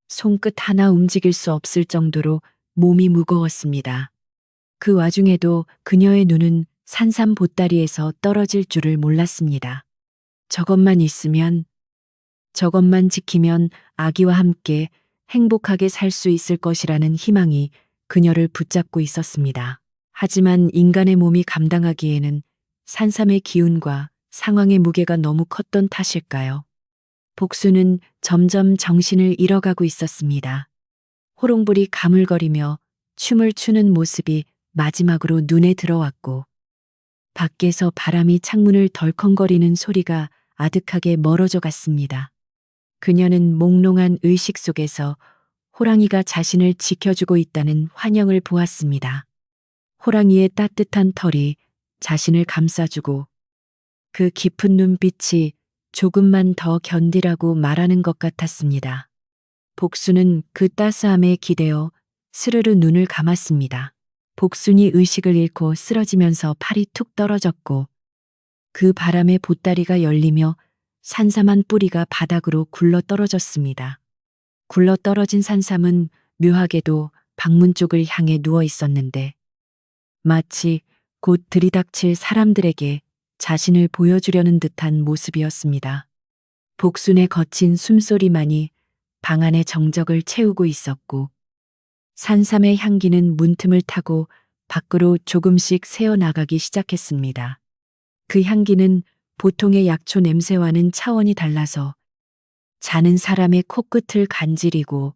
손끝 하나 움직일 수 없을 정도로 몸이 무거웠습니다. 그 와중에도 그녀의 눈은 산삼 보따리에서 떨어질 줄을 몰랐습니다. 저것만 있으면, 저것만 지키면 아기와 함께 행복하게 살 수 있을 것이라는 희망이 그녀를 붙잡고 있었습니다. 하지만 인간의 몸이 감당하기에는 산삼의 기운과 상황의 무게가 너무 컸던 탓일까요? 복수는 점점 정신을 잃어가고 있었습니다. 호롱불이 가물거리며 춤을 추는 모습이 마지막으로 눈에 들어왔고, 밖에서 바람이 창문을 덜컹거리는 소리가 아득하게 멀어져 갔습니다. 그녀는 몽롱한 의식 속에서 호랑이가 자신을 지켜주고 있다는 환영을 보았습니다. 호랑이의 따뜻한 털이 자신을 감싸주고 그 깊은 눈빛이 조금만 더 견디라고 말하는 것 같았습니다. 복수는 그 따스함에 기대어 스르르 눈을 감았습니다. 복순이 의식을 잃고 쓰러지면서 팔이 툭 떨어졌고 그 바람에 보따리가 열리며 산삼한 뿌리가 바닥으로 굴러 떨어졌습니다. 굴러 떨어진 산삼은 묘하게도 방문 쪽을 향해 누워 있었는데 마치 곧 들이닥칠 사람들에게 자신을 보여주려는 듯한 모습이었습니다. 복순의 거친 숨소리만이 방 안의 정적을 채우고 있었고 산삼의 향기는 문틈을 타고 밖으로 조금씩 새어나가기 시작했습니다. 그 향기는 보통의 약초 냄새와는 차원이 달라서 자는 사람의 코끝을 간지리고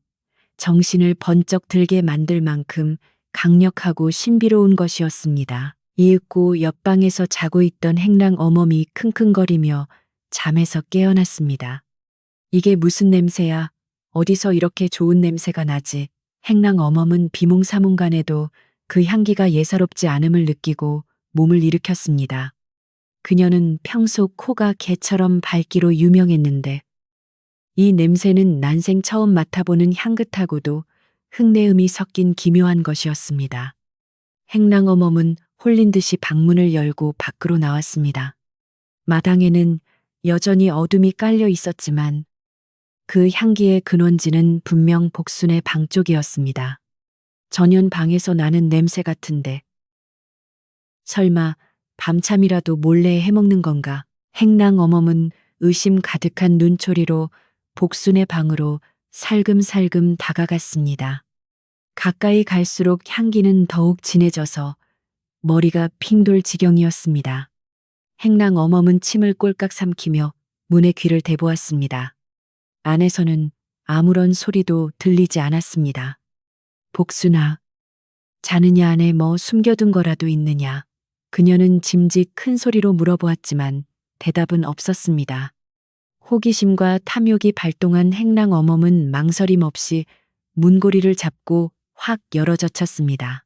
정신을 번쩍 들게 만들 만큼 강력하고 신비로운 것이었습니다. 이윽고 옆방에서 자고 있던 행랑 어멈이 킁킁거리며 잠에서 깨어났습니다. 이게 무슨 냄새야? 어디서 이렇게 좋은 냄새가 나지? 행랑 어멈은 비몽사몽간에도 그 향기가 예사롭지 않음을 느끼고 몸을 일으켰습니다. 그녀는 평소 코가 개처럼 밝기로 유명했는데 이 냄새는 난생 처음 맡아보는 향긋하고도 흙내음이 섞인 기묘한 것이었습니다. 행랑 어멈은 홀린 듯이 방문을 열고 밖으로 나왔습니다. 마당에는 여전히 어둠이 깔려 있었지만 그 향기의 근원지는 분명 복순의 방 쪽이었습니다. 전현 방에서 나는 냄새 같은데 설마 밤참이라도 몰래 해먹는 건가? 행랑 어멈은 의심 가득한 눈초리로 복순의 방으로 살금살금 다가갔습니다. 가까이 갈수록 향기는 더욱 진해져서 머리가 핑돌 지경이었습니다. 행랑 어멈은 침을 꼴깍 삼키며 문에 귀를 대보았습니다. 안에서는 아무런 소리도 들리지 않았습니다. 복순아, 자느냐 안에 뭐 숨겨둔 거라도 있느냐? 그녀는 짐짓 큰 소리로 물어보았지만 대답은 없었습니다. 호기심과 탐욕이 발동한 행랑 어멈은 망설임 없이 문고리를 잡고 확 열어젖혔습니다.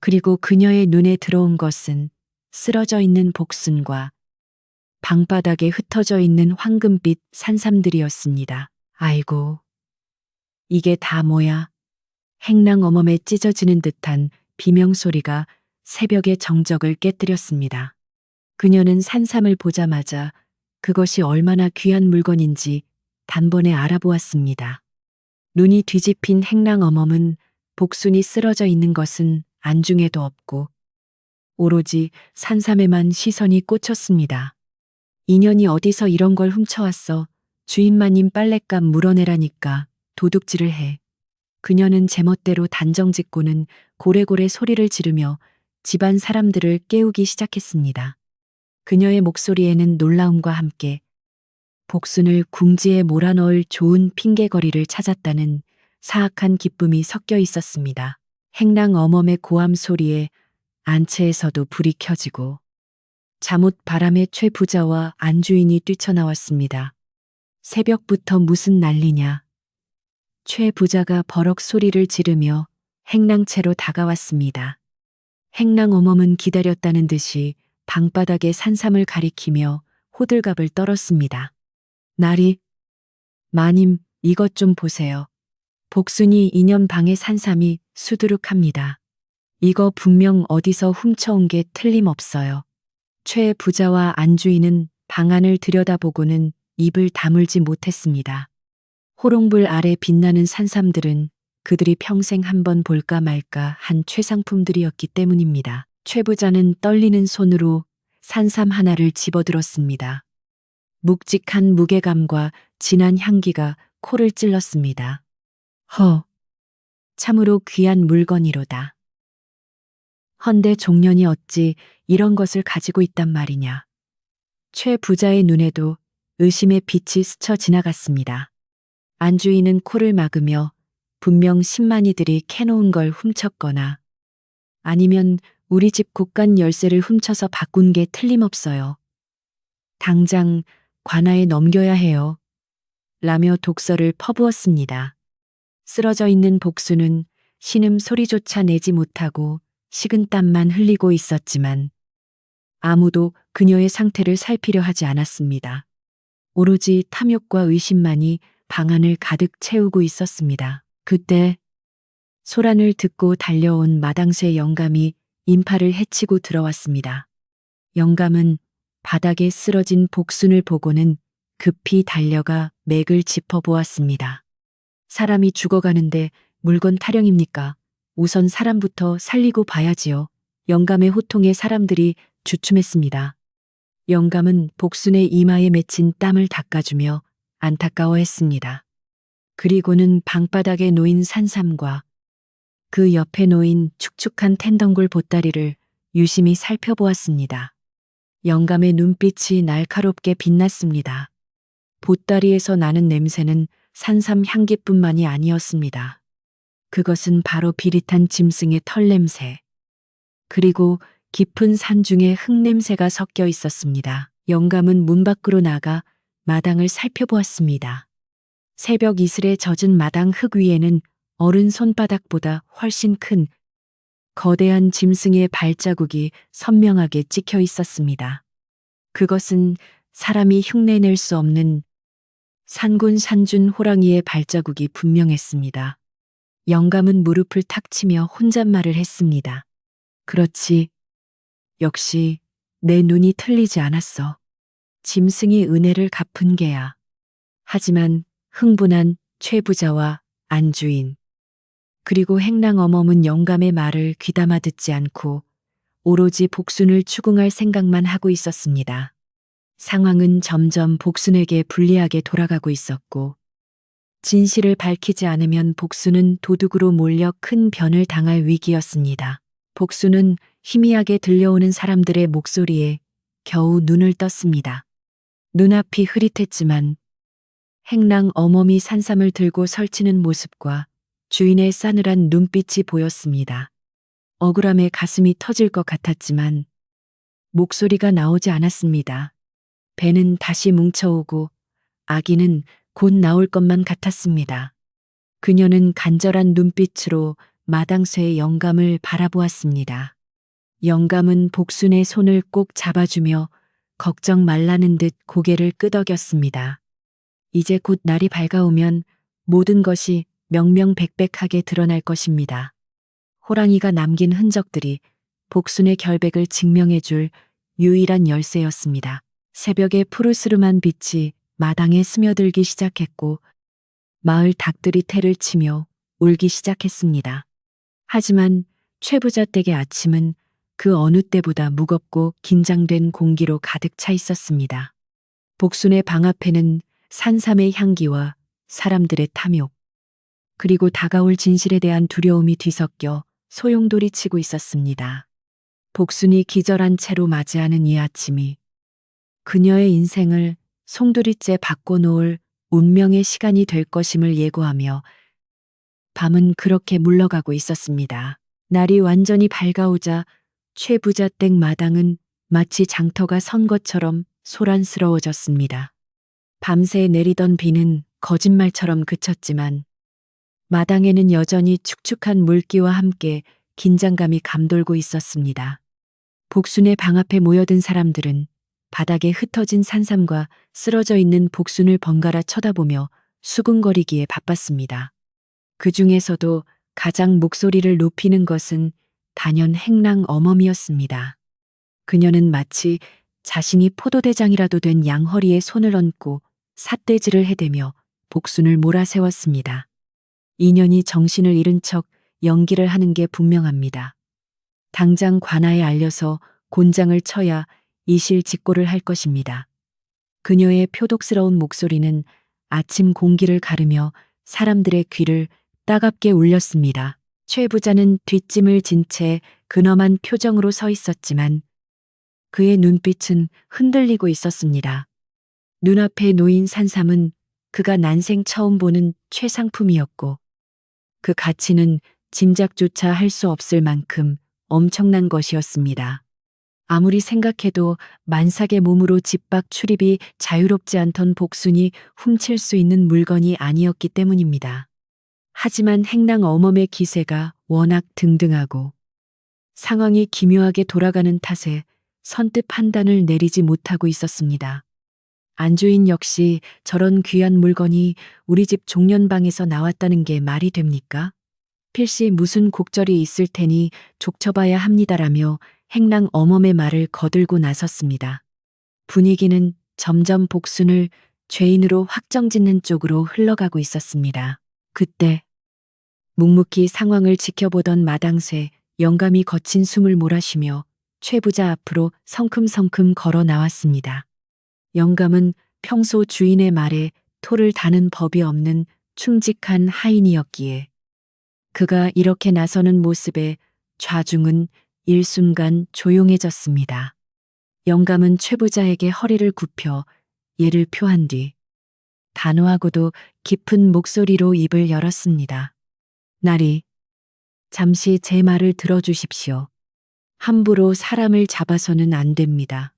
그리고 그녀의 눈에 들어온 것은 쓰러져 있는 복순과 방바닥에 흩어져 있는 황금빛 산삼들이었습니다. 아이고, 이게 다 뭐야? 행랑 어멈에 찢어지는 듯한 비명소리가 새벽의 정적을 깨뜨렸습니다. 그녀는 산삼을 보자마자 그것이 얼마나 귀한 물건인지 단번에 알아보았습니다. 눈이 뒤집힌 행랑 어멈은 복순이 쓰러져 있는 것은 안중에도 없고 오로지 산삼에만 시선이 꽂혔습니다. 인연이 어디서 이런 걸 훔쳐왔어? 주인마님 빨랫감 물어내라니까 도둑질을 해. 그녀는 제멋대로 단정짓고는 고래고래 소리를 지르며 집안 사람들을 깨우기 시작했습니다. 그녀의 목소리에는 놀라움과 함께 복순을 궁지에 몰아넣을 좋은 핑계거리를 찾았다는 사악한 기쁨이 섞여 있었습니다. 행랑 어멈의 고함 소리에 안채에서도 불이 켜지고 잠옷 바람에 최 부자와 안주인이 뛰쳐나왔습니다. 새벽부터 무슨 난리냐? 최 부자가 버럭 소리를 지르며 행랑채로 다가왔습니다. 행랑 어멈은 기다렸다는 듯이 방바닥에 산삼을 가리키며 호들갑을 떨었습니다. 나리, 마님, 이것 좀 보세요. 복순이 2년 방의 산삼이 수두룩합니다. 이거 분명 어디서 훔쳐온 게 틀림없어요. 최 부자와 안주인은 방 안을 들여다보고는 입을 다물지 못했습니다. 호롱불 아래 빛나는 산삼들은 그들이 평생 한번 볼까 말까 한 최상품들이었기 때문입니다. 최 부자는 떨리는 손으로 산삼 하나를 집어들었습니다. 묵직한 무게감과 진한 향기가 코를 찔렀습니다. 참으로 귀한 물건이로다. 헌데 종년이 어찌 이런 것을 가지고 있단 말이냐. 최 부자의 눈에도 의심의 빛이 스쳐 지나갔습니다. 안주인은 코를 막으며 분명 신만이들이 캐놓은 걸 훔쳤거나 아니면 우리 집 곳간 열쇠를 훔쳐서 바꾼 게 틀림없어요. 당장 관아에 넘겨야 해요. 라며 독서를 퍼부었습니다. 쓰러져 있는 복수는 신음 소리조차 내지 못하고 식은땀만 흘리고 있었지만 아무도 그녀의 상태를 살피려 하지 않았습니다. 오로지 탐욕과 의심만이 방 안을 가득 채우고 있었습니다. 그때 소란을 듣고 달려온 마당쇠 영감이 인파를 헤치고 들어왔습니다. 영감은 바닥에 쓰러진 복순을 보고는 급히 달려가 맥을 짚어보았습니다. 사람이 죽어가는데 물건 타령입니까? 우선 사람부터 살리고 봐야지요. 영감의 호통에 사람들이 주춤했습니다. 영감은 복순의 이마에 맺힌 땀을 닦아주며 안타까워했습니다. 그리고는 방바닥에 놓인 산삼과 그 옆에 놓인 축축한 텐덩굴 보따리를 유심히 살펴보았습니다. 영감의 눈빛이 날카롭게 빛났습니다. 보따리에서 나는 냄새는 산삼 향기뿐만이 아니었습니다. 그것은 바로 비릿한 짐승의 털 냄새, 그리고 깊은 산중의 흙 냄새가 섞여 있었습니다. 영감은 문 밖으로 나가 마당을 살펴보았습니다. 새벽 이슬에 젖은 마당 흙 위에는 어른 손바닥보다 훨씬 큰 거대한 짐승의 발자국이 선명하게 찍혀 있었습니다. 그것은 사람이 흉내낼 수 없는 산군 산준 호랑이의 발자국이 분명했습니다. 영감은 무릎을 탁 치며 혼잣말을 했습니다. 그렇지. 역시 내 눈이 틀리지 않았어. 짐승이 은혜를 갚은 게야. 하지만 흥분한 최 부자와 안주인 그리고 행랑 어멈은 영감의 말을 귀담아 듣지 않고 오로지 복순을 추궁할 생각만 하고 있었습니다. 상황은 점점 복순에게 불리하게 돌아가고 있었고 진실을 밝히지 않으면 복순은 도둑으로 몰려 큰 변을 당할 위기였습니다. 복순은 희미하게 들려오는 사람들의 목소리에 겨우 눈을 떴습니다. 눈앞이 흐릿했지만 행랑 어멈이 산삼을 들고 설치는 모습과 주인의 싸늘한 눈빛이 보였습니다. 억울함에 가슴이 터질 것 같았지만 목소리가 나오지 않았습니다. 배는 다시 뭉쳐오고 아기는 곧 나올 것만 같았습니다. 그녀는 간절한 눈빛으로 마당쇠의 영감을 바라보았습니다. 영감은 복순의 손을 꼭 잡아주며 걱정 말라는 듯 고개를 끄덕였습니다. 이제 곧 날이 밝아오면 모든 것이 명명백백하게 드러날 것입니다. 호랑이가 남긴 흔적들이 복순의 결백을 증명해줄 유일한 열쇠였습니다. 새벽의 푸르스름한 빛이 마당에 스며들기 시작했고 마을 닭들이 태를 치며 울기 시작했습니다. 하지만 최 부자 댁의 아침은 그 어느 때보다 무겁고 긴장된 공기로 가득 차 있었습니다. 복순의 방 앞에는 산삼의 향기와 사람들의 탐욕, 그리고 다가올 진실에 대한 두려움이 뒤섞여 소용돌이치고 있었습니다. 복순이 기절한 채로 맞이하는 이 아침이 그녀의 인생을 송두리째 바꿔놓을 운명의 시간이 될 것임을 예고하며 밤은 그렇게 물러가고 있었습니다. 날이 완전히 밝아오자 최 부자 댁 마당은 마치 장터가 선 것처럼 소란스러워졌습니다. 밤새 내리던 비는 거짓말처럼 그쳤지만 마당에는 여전히 축축한 물기와 함께 긴장감이 감돌고 있었습니다. 복순의 방 앞에 모여든 사람들은 바닥에 흩어진 산삼과 쓰러져 있는 복순을 번갈아 쳐다보며 수군거리기에 바빴습니다. 그 중에서도 가장 목소리를 높이는 것은 단연 행랑 어멈이었습니다. 그녀는 마치 자신이 포도대장이라도 된 양허리에 손을 얹고 삿대질을 해대며 복순을 몰아세웠습니다. 인연이 정신을 잃은 척 연기를 하는 게 분명합니다. 당장 관아에 알려서 곤장을 쳐야 이실직고를 할 것입니다. 그녀의 표독스러운 목소리는 아침 공기를 가르며 사람들의 귀를 따갑게 울렸습니다. 최 부자는 뒷짐을 진 채 근엄한 표정으로 서 있었지만 그의 눈빛은 흔들리고 있었습니다. 눈앞에 놓인 산삼은 그가 난생 처음 보는 최상품이었고 그 가치는 짐작조차 할 수 없을 만큼 엄청난 것이었습니다. 아무리 생각해도 만삭의 몸으로 집 밖 출입이 자유롭지 않던 복순이 훔칠 수 있는 물건이 아니었기 때문입니다. 하지만 행랑 어멈의 기세가 워낙 등등하고 상황이 기묘하게 돌아가는 탓에 선뜻 판단을 내리지 못하고 있었습니다. 안주인 역시 저런 귀한 물건이 우리 집 종년방에서 나왔다는 게 말이 됩니까? 필시 무슨 곡절이 있을 테니 족쳐봐야 합니다라며 행랑 어멈의 말을 거들고 나섰습니다. 분위기는 점점 복순을 죄인으로 확정짓는 쪽으로 흘러가고 있었습니다. 그때 묵묵히 상황을 지켜보던 마당쇠 영감이 거친 숨을 몰아쉬며 최 부자 앞으로 성큼성큼 걸어 나왔습니다. 영감은 평소 주인의 말에 토를 다는 법이 없는 충직한 하인이었기에 그가 이렇게 나서는 모습에 좌중은 일순간 조용해졌습니다. 영감은 최 부자에게 허리를 굽혀 예를 표한 뒤 단호하고도 깊은 목소리로 입을 열었습니다. 나리, 잠시 제 말을 들어주십시오. 함부로 사람을 잡아서는 안 됩니다.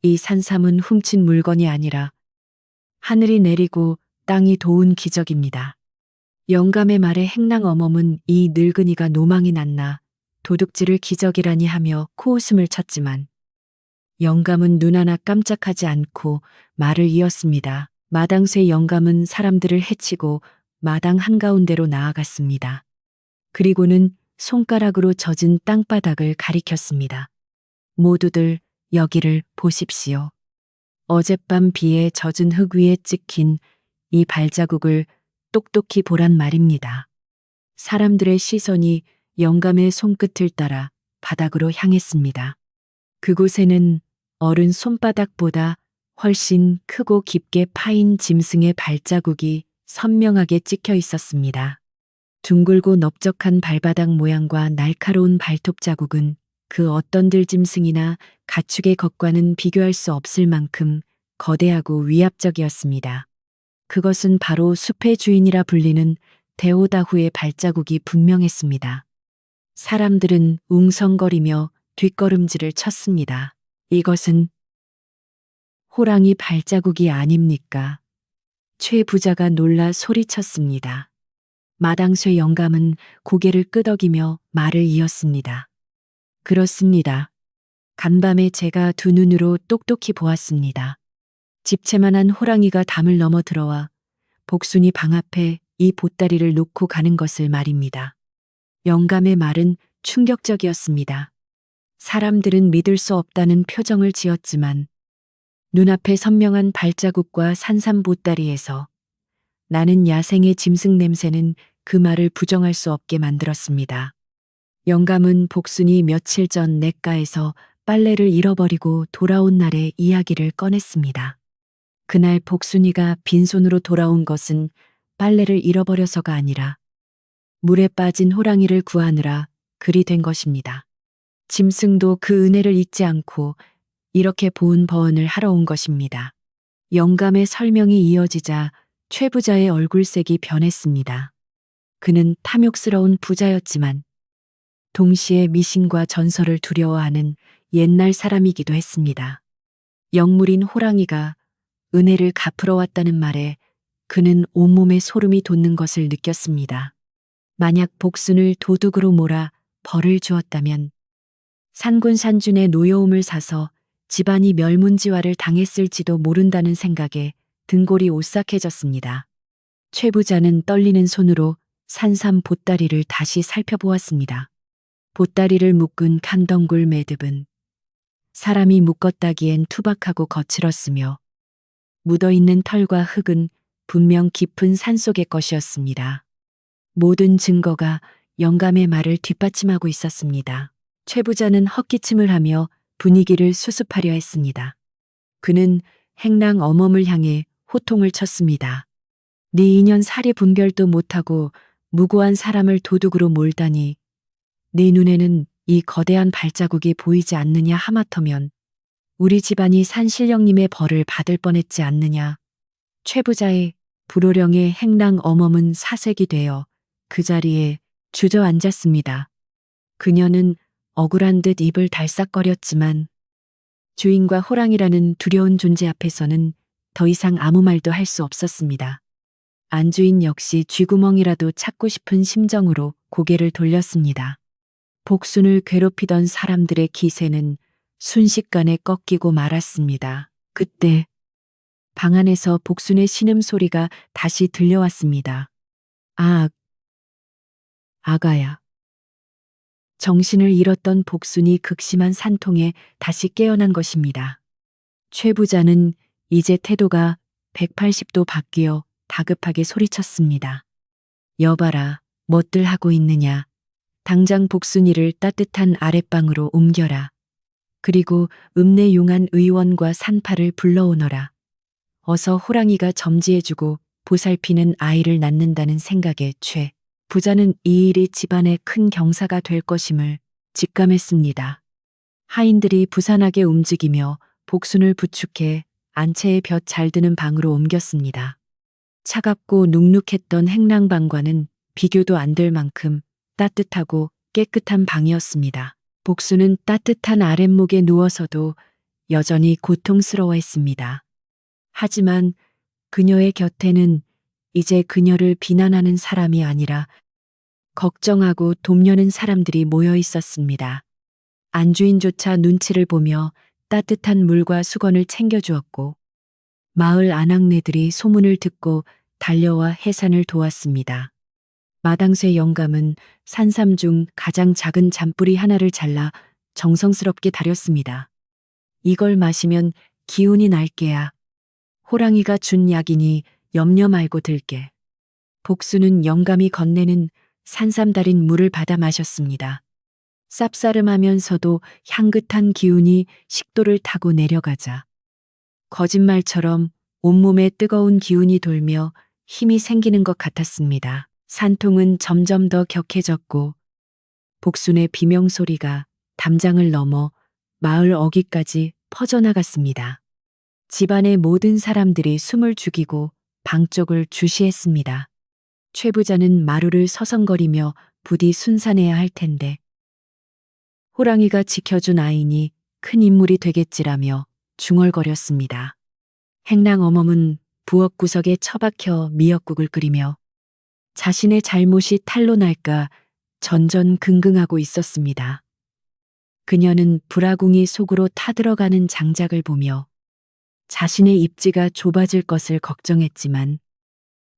이 산삼은 훔친 물건이 아니라 하늘이 내리고 땅이 도운 기적입니다. 영감의 말에 행랑 어멈은 이 늙은이가 노망이 났나 도둑질을 기적이라니 하며 코웃음을 쳤지만 영감은 눈 하나 깜짝하지 않고 말을 이었습니다. 마당쇠 영감은 사람들을 해치고 마당 한가운데로 나아갔습니다. 그리고는 손가락으로 젖은 땅바닥을 가리켰습니다. 모두들 여기를 보십시오. 어젯밤 비에 젖은 흙 위에 찍힌 이 발자국을 똑똑히 보란 말입니다. 사람들의 시선이 영감의 손끝을 따라 바닥으로 향했습니다. 그곳에는 어른 손바닥보다 훨씬 크고 깊게 파인 짐승의 발자국이 선명하게 찍혀 있었습니다. 둥글고 넓적한 발바닥 모양과 날카로운 발톱 자국은 그 어떤 들짐승이나 가축의 것과는 비교할 수 없을 만큼 거대하고 위압적이었습니다. 그것은 바로 숲의 주인이라 불리는 데오다후의 발자국이 분명했습니다. 사람들은 웅성거리며 뒷걸음질을 쳤습니다. 이것은 호랑이 발자국이 아닙니까? 최 부자가 놀라 소리쳤습니다. 마당쇠 영감은 고개를 끄덕이며 말을 이었습니다. 그렇습니다. 간밤에 제가 두 눈으로 똑똑히 보았습니다. 집채만한 호랑이가 담을 넘어 들어와 복순이 방 앞에 이 보따리를 놓고 가는 것을 말입니다. 영감의 말은 충격적이었습니다. 사람들은 믿을 수 없다는 표정을 지었지만 눈앞에 선명한 발자국과 산삼 보따리에서 나는 야생의 짐승 냄새는 그 말을 부정할 수 없게 만들었습니다. 영감은 복순이 며칠 전 냇가에서 빨래를 잃어버리고 돌아온 날의 이야기를 꺼냈습니다. 그날 복순이가 빈손으로 돌아온 것은 빨래를 잃어버려서가 아니라 물에 빠진 호랑이를 구하느라 그리 된 것입니다. 짐승도 그 은혜를 잊지 않고 이렇게 보은버은을 하러 온 것입니다. 영감의 설명이 이어지자 최 부자의 얼굴색이 변했습니다. 그는 탐욕스러운 부자였지만 동시에 미신과 전설을 두려워하는 옛날 사람이기도 했습니다. 영물인 호랑이가 은혜를 갚으러 왔다는 말에 그는 온몸에 소름이 돋는 것을 느꼈습니다. 만약 복순을 도둑으로 몰아 벌을 주었다면 산군산준의 노여움을 사서 집안이 멸문지화를 당했을지도 모른다는 생각에 등골이 오싹해졌습니다. 최 부자는 떨리는 손으로 산삼 보따리를 다시 살펴보았습니다. 보따리를 묶은 강덩굴 매듭은 사람이 묶었다기엔 투박하고 거칠었으며 묻어있는 털과 흙은 분명 깊은 산속의 것이었습니다. 모든 증거가 영감의 말을 뒷받침하고 있었습니다. 최 부자는 헛기침을 하며 분위기를 수습하려 했습니다. 그는 행랑 어멈을 향해 호통을 쳤습니다. 네 인연 사리 분별도 못하고 무고한 사람을 도둑으로 몰다니 네 눈에는 이 거대한 발자국이 보이지 않느냐 하마터면 우리 집안이 산신령님의 벌을 받을 뻔했지 않느냐. 최 부자의 불호령의 행랑 어멈은 사색이 되어 그 자리에 주저앉았습니다. 그녀는 억울한 듯 입을 달싹거렸지만 주인과 호랑이라는 두려운 존재 앞에서는 더 이상 아무 말도 할 수 없었습니다. 안주인 역시 쥐구멍이라도 찾고 싶은 심정으로 고개를 돌렸습니다. 복순을 괴롭히던 사람들의 기세는 순식간에 꺾이고 말았습니다. 그때 방 안에서 복순의 신음소리가 다시 들려왔습니다. 아, 아가야. 정신을 잃었던 복순이 극심한 산통에 다시 깨어난 것입니다. 최 부자는 이제 태도가 180도 바뀌어 다급하게 소리쳤습니다. 여봐라, 뭣들 하고 있느냐. 당장 복순이를 따뜻한 아랫방으로 옮겨라. 그리고 읍내용한 의원과 산파를 불러오너라. 어서 호랑이가 점지해주고 보살피는 아이를 낳는다는 생각에 최 부자는 이 일이 집안의 큰 경사가 될 것임을 직감했습니다. 하인들이 부산하게 움직이며 복순을 부축해 안채의 볕 잘 드는 방으로 옮겼습니다. 차갑고 눅눅했던 행랑방과는 비교도 안 될 만큼 따뜻하고 깨끗한 방이었습니다. 복순은 따뜻한 아랫목에 누워서도 여전히 고통스러워했습니다. 하지만 그녀의 곁에는 이제 그녀를 비난하는 사람이 아니라 걱정하고 돕려는 사람들이 모여 있었습니다. 안주인조차 눈치를 보며 따뜻한 물과 수건을 챙겨주었고 마을 아낙네들이 소문을 듣고 달려와 해산을 도왔습니다. 마당쇠 영감은 산삼 중 가장 작은 잔뿌리 하나를 잘라 정성스럽게 다렸습니다. 이걸 마시면 기운이 날 게야. 호랑이가 준 약이니 염려 말고 들게. 복수는 영감이 건네는 산삼 달인 물을 받아 마셨습니다. 쌉싸름하면서도 향긋한 기운이 식도를 타고 내려가자 거짓말처럼 온몸에 뜨거운 기운이 돌며 힘이 생기는 것 같았습니다. 산통은 점점 더 격해졌고 복순의 비명소리가 담장을 넘어 마을 어귀까지 퍼져나갔습니다. 집안의 모든 사람들이 숨을 죽이고 방 쪽을 주시했습니다. 최 부자는 마루를 서성거리며 부디 순산해야 할 텐데 호랑이가 지켜준 아이니 큰 인물이 되겠지라며 중얼거렸습니다. 행랑 어멈은 부엌 구석에 처박혀 미역국을 끓이며 자신의 잘못이 탄로 날까 전전긍긍하고 있었습니다. 그녀는 불아궁이 속으로 타들어가는 장작을 보며 자신의 입지가 좁아질 것을 걱정했지만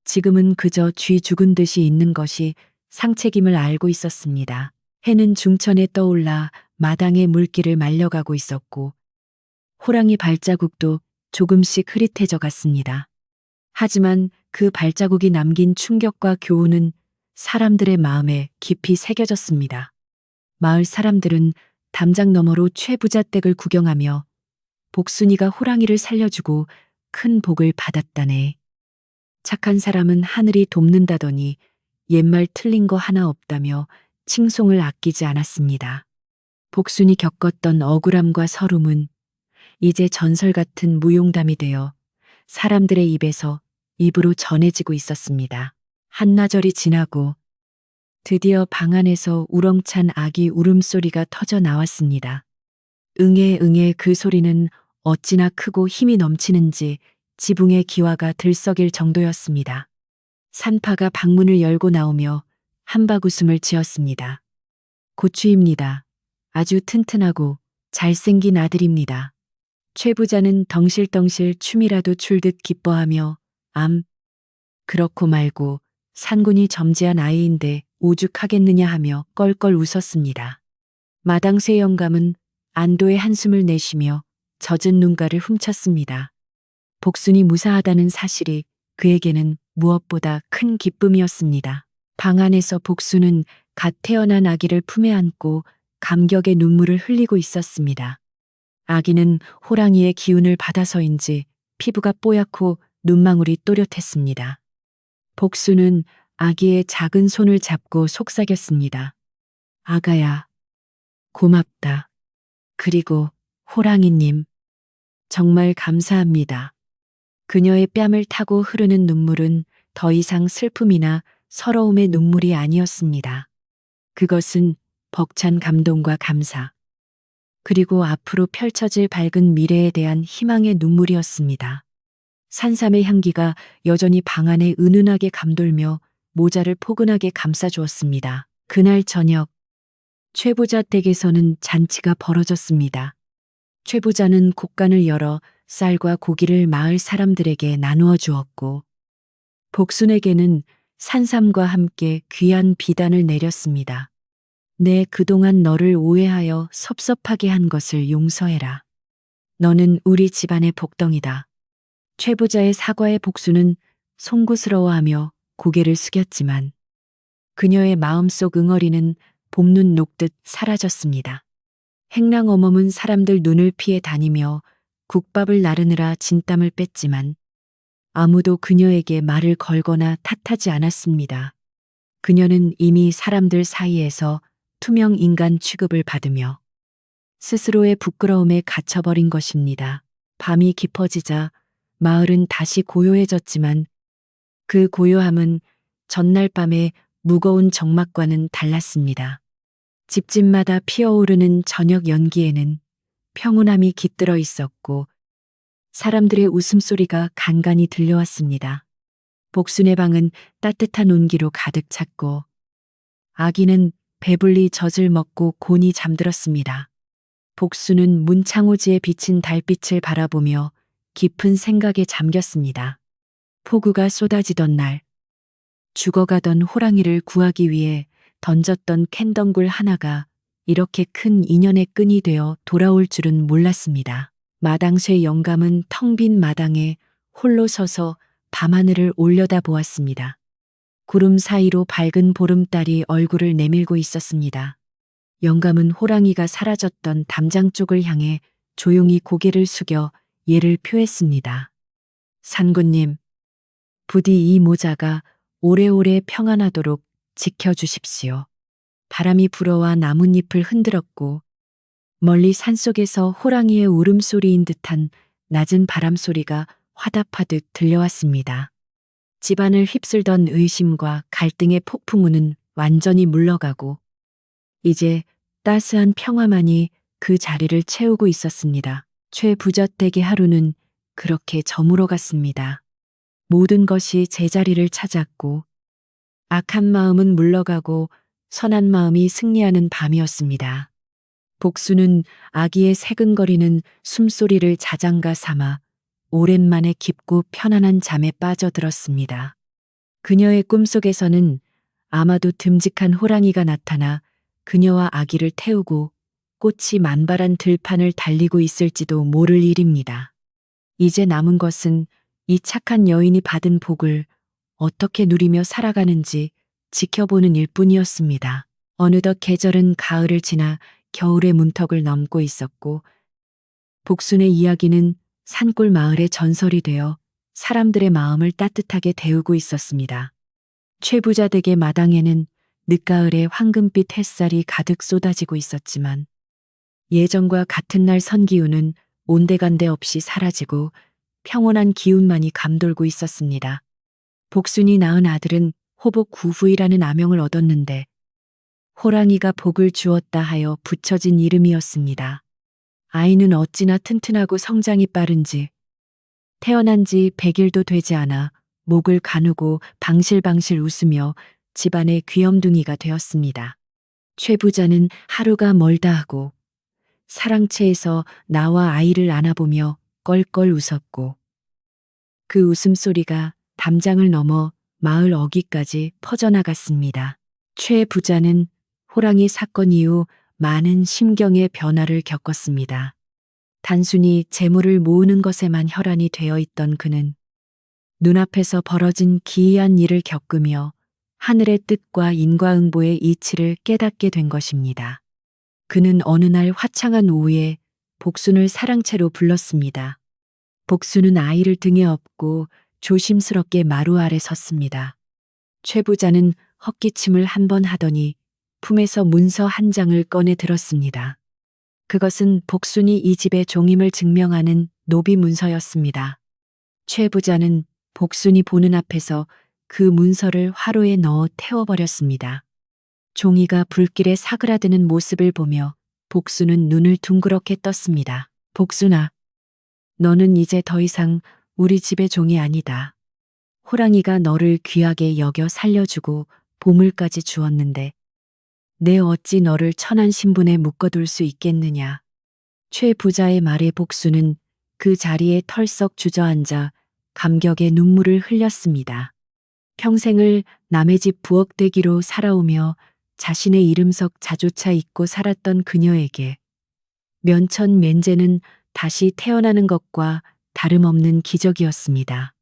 지금은 그저 쥐 죽은 듯이 있는 것이 상책임을 알고 있었습니다. 해는 중천에 떠올라 마당의 물길을 말려가고 있었고 호랑이 발자국도 조금씩 흐릿해져 갔습니다. 하지만 그 발자국이 남긴 충격과 교훈은 사람들의 마음에 깊이 새겨졌습니다. 마을 사람들은 담장 너머로 최 부자 댁을 구경하며 복순이가 호랑이를 살려주고 큰 복을 받았다네. 착한 사람은 하늘이 돕는다더니 옛말 틀린 거 하나 없다며 칭송을 아끼지 않았습니다. 복순이 겪었던 억울함과 서름은 이제 전설 같은 무용담이 되어 사람들의 입에서 입으로 전해지고 있었습니다. 한나절이 지나고 드디어 방 안에서 우렁찬 아기 울음소리가 터져 나왔습니다. 응애 응애 그 소리는 어찌나 크고 힘이 넘치는지 지붕의 기와가 들썩일 정도였습니다. 산파가 방문을 열고 나오며 한박웃음을 지었습니다. 고추입니다. 아주 튼튼하고 잘생긴 아들입니다. 최 부자는 덩실덩실 춤이라도 출 듯 기뻐하며 그렇고 말고 산군이 점지한 아이인데 오죽하겠느냐 하며 껄껄 웃었습니다. 마당쇠 영감은 안도의 한숨을 내쉬며 젖은 눈가를 훔쳤습니다. 복순이 무사하다는 사실이 그에게는 무엇보다 큰 기쁨이었습니다. 방 안에서 복순은 갓 태어난 아기를 품에 안고 감격의 눈물을 흘리고 있었습니다. 아기는 호랑이의 기운을 받아서인지 피부가 뽀얗고 눈망울이 또렷했습니다. 복순은 아기의 작은 손을 잡고 속삭였습니다. 아가야, 고맙다. 그리고 호랑이님, 정말 감사합니다. 그녀의 뺨을 타고 흐르는 눈물은 더 이상 슬픔이나 서러움의 눈물이 아니었습니다. 그것은 벅찬 감동과 감사, 그리고 앞으로 펼쳐질 밝은 미래에 대한 희망의 눈물이었습니다. 산삼의 향기가 여전히 방 안에 은은하게 감돌며 모자를 포근하게 감싸주었습니다. 그날 저녁, 최부자 댁에서는 잔치가 벌어졌습니다. 최부자는 곡간을 열어 쌀과 고기를 마을 사람들에게 나누어 주었고, 복순에게는 산삼과 함께 귀한 비단을 내렸습니다. 내 그동안 너를 오해하여 섭섭하게 한 것을 용서해라. 너는 우리 집안의 복덩이다. 최부자의 사과에 복순은 송구스러워하며 고개를 숙였지만 그녀의 마음속 응어리는 봄눈 녹듯 사라졌습니다. 행랑 어멈은 사람들 눈을 피해 다니며 국밥을 나르느라 진땀을 뺐지만 아무도 그녀에게 말을 걸거나 탓하지 않았습니다. 그녀는 이미 사람들 사이에서 투명 인간 취급을 받으며 스스로의 부끄러움에 갇혀버린 것입니다. 밤이 깊어지자 마을은 다시 고요해졌지만 그 고요함은 전날 밤의 무거운 정막과는 달랐습니다. 집집마다 피어오르는 저녁 연기에는 평온함이 깃들어 있었고 사람들의 웃음소리가 간간히 들려왔습니다. 복순의 방은 따뜻한 온기로 가득 찼고 아기는 배불리 젖을 먹고 곤히 잠들었습니다. 복순은 문창호지에 비친 달빛을 바라보며 깊은 생각에 잠겼습니다. 폭우가 쏟아지던 날, 죽어가던 호랑이를 구하기 위해 던졌던 캔덩굴 하나가 이렇게 큰 인연의 끈이 되어 돌아올 줄은 몰랐습니다. 마당쇠 영감은 텅 빈 마당에 홀로 서서 밤하늘을 올려다 보았습니다. 구름 사이로 밝은 보름달이 얼굴을 내밀고 있었습니다. 영감은 호랑이가 사라졌던 담장 쪽을 향해 조용히 고개를 숙여 예를 표했습니다. 산군님, 부디 이 모자가 오래오래 평안하도록 지켜주십시오. 바람이 불어와 나뭇잎을 흔들었고 멀리 산속에서 호랑이의 울음소리인 듯한 낮은 바람소리가 화답하듯 들려왔습니다. 집안을 휩쓸던 의심과 갈등의 폭풍우는 완전히 물러가고 이제 따스한 평화만이 그 자리를 채우고 있었습니다. 최부저댁의 하루는 그렇게 저물어 갔습니다. 모든 것이 제자리를 찾았고 악한 마음은 물러가고 선한 마음이 승리하는 밤이었습니다. 복수는 아기의 새근거리는 숨소리를 자장가 삼아 오랜만에 깊고 편안한 잠에 빠져들었습니다. 그녀의 꿈속에서는 아마도 듬직한 호랑이가 나타나 그녀와 아기를 태우고 꽃이 만발한 들판을 달리고 있을지도 모를 일입니다. 이제 남은 것은 이 착한 여인이 받은 복을 어떻게 누리며 살아가는지 지켜보는 일뿐이었습니다. 어느덧 계절은 가을을 지나 겨울의 문턱을 넘고 있었고 복순의 이야기는 산골 마을의 전설이 되어 사람들의 마음을 따뜻하게 데우고 있었습니다. 최부자 댁의 마당에는 늦가을에 황금빛 햇살이 가득 쏟아지고 있었지만 예전과 같은 날 선기운은 온데간데 없이 사라지고 평온한 기운만이 감돌고 있었습니다. 복순이 낳은 아들은 호복 구후이라는 아명을 얻었는데 호랑이가 복을 주었다 하여 붙여진 이름이었습니다. 아이는 어찌나 튼튼하고 성장이 빠른지 태어난 지 100일도 되지 않아 목을 가누고 방실방실 웃으며 집안의 귀염둥이가 되었습니다. 최부자는 하루가 멀다 하고 사랑채에서 나와 아이를 안아보며 껄껄 웃었고 그 웃음소리가 담장을 넘어 마을 어귀까지 퍼져나갔습니다. 최 부자는 호랑이 사건 이후 많은 심경의 변화를 겪었습니다. 단순히 재물을 모으는 것에만 혈안이 되어 있던 그는 눈앞에서 벌어진 기이한 일을 겪으며 하늘의 뜻과 인과응보의 이치를 깨닫게 된 것입니다. 그는 어느 날 화창한 오후에 복순을 사랑채로 불렀습니다. 복순은 아이를 등에 업고 조심스럽게 마루 아래 섰습니다. 최 부자는 헛기침을 한 번 하더니 품에서 문서 한 장을 꺼내 들었습니다. 그것은 복순이 이 집의 종임을 증명하는 노비 문서였습니다. 최 부자는 복순이 보는 앞에서 그 문서를 화로에 넣어 태워버렸습니다. 종이가 불길에 사그라드는 모습을 보며 복순은 눈을 둥그렇게 떴습니다. 복순아, 너는 이제 더 이상 우리 집의 종이 아니다. 호랑이가 너를 귀하게 여겨 살려주고 보물까지 주었는데 내 어찌 너를 천한 신분에 묶어둘 수 있겠느냐. 최 부자의 말에 복순은 그 자리에 털썩 주저앉아 감격의 눈물을 흘렸습니다. 평생을 남의 집 부엌대기로 살아오며 자신의 이름석 자조차 잊고 살았던 그녀에게 면천 면제는 다시 태어나는 것과 다름없는 기적이었습니다.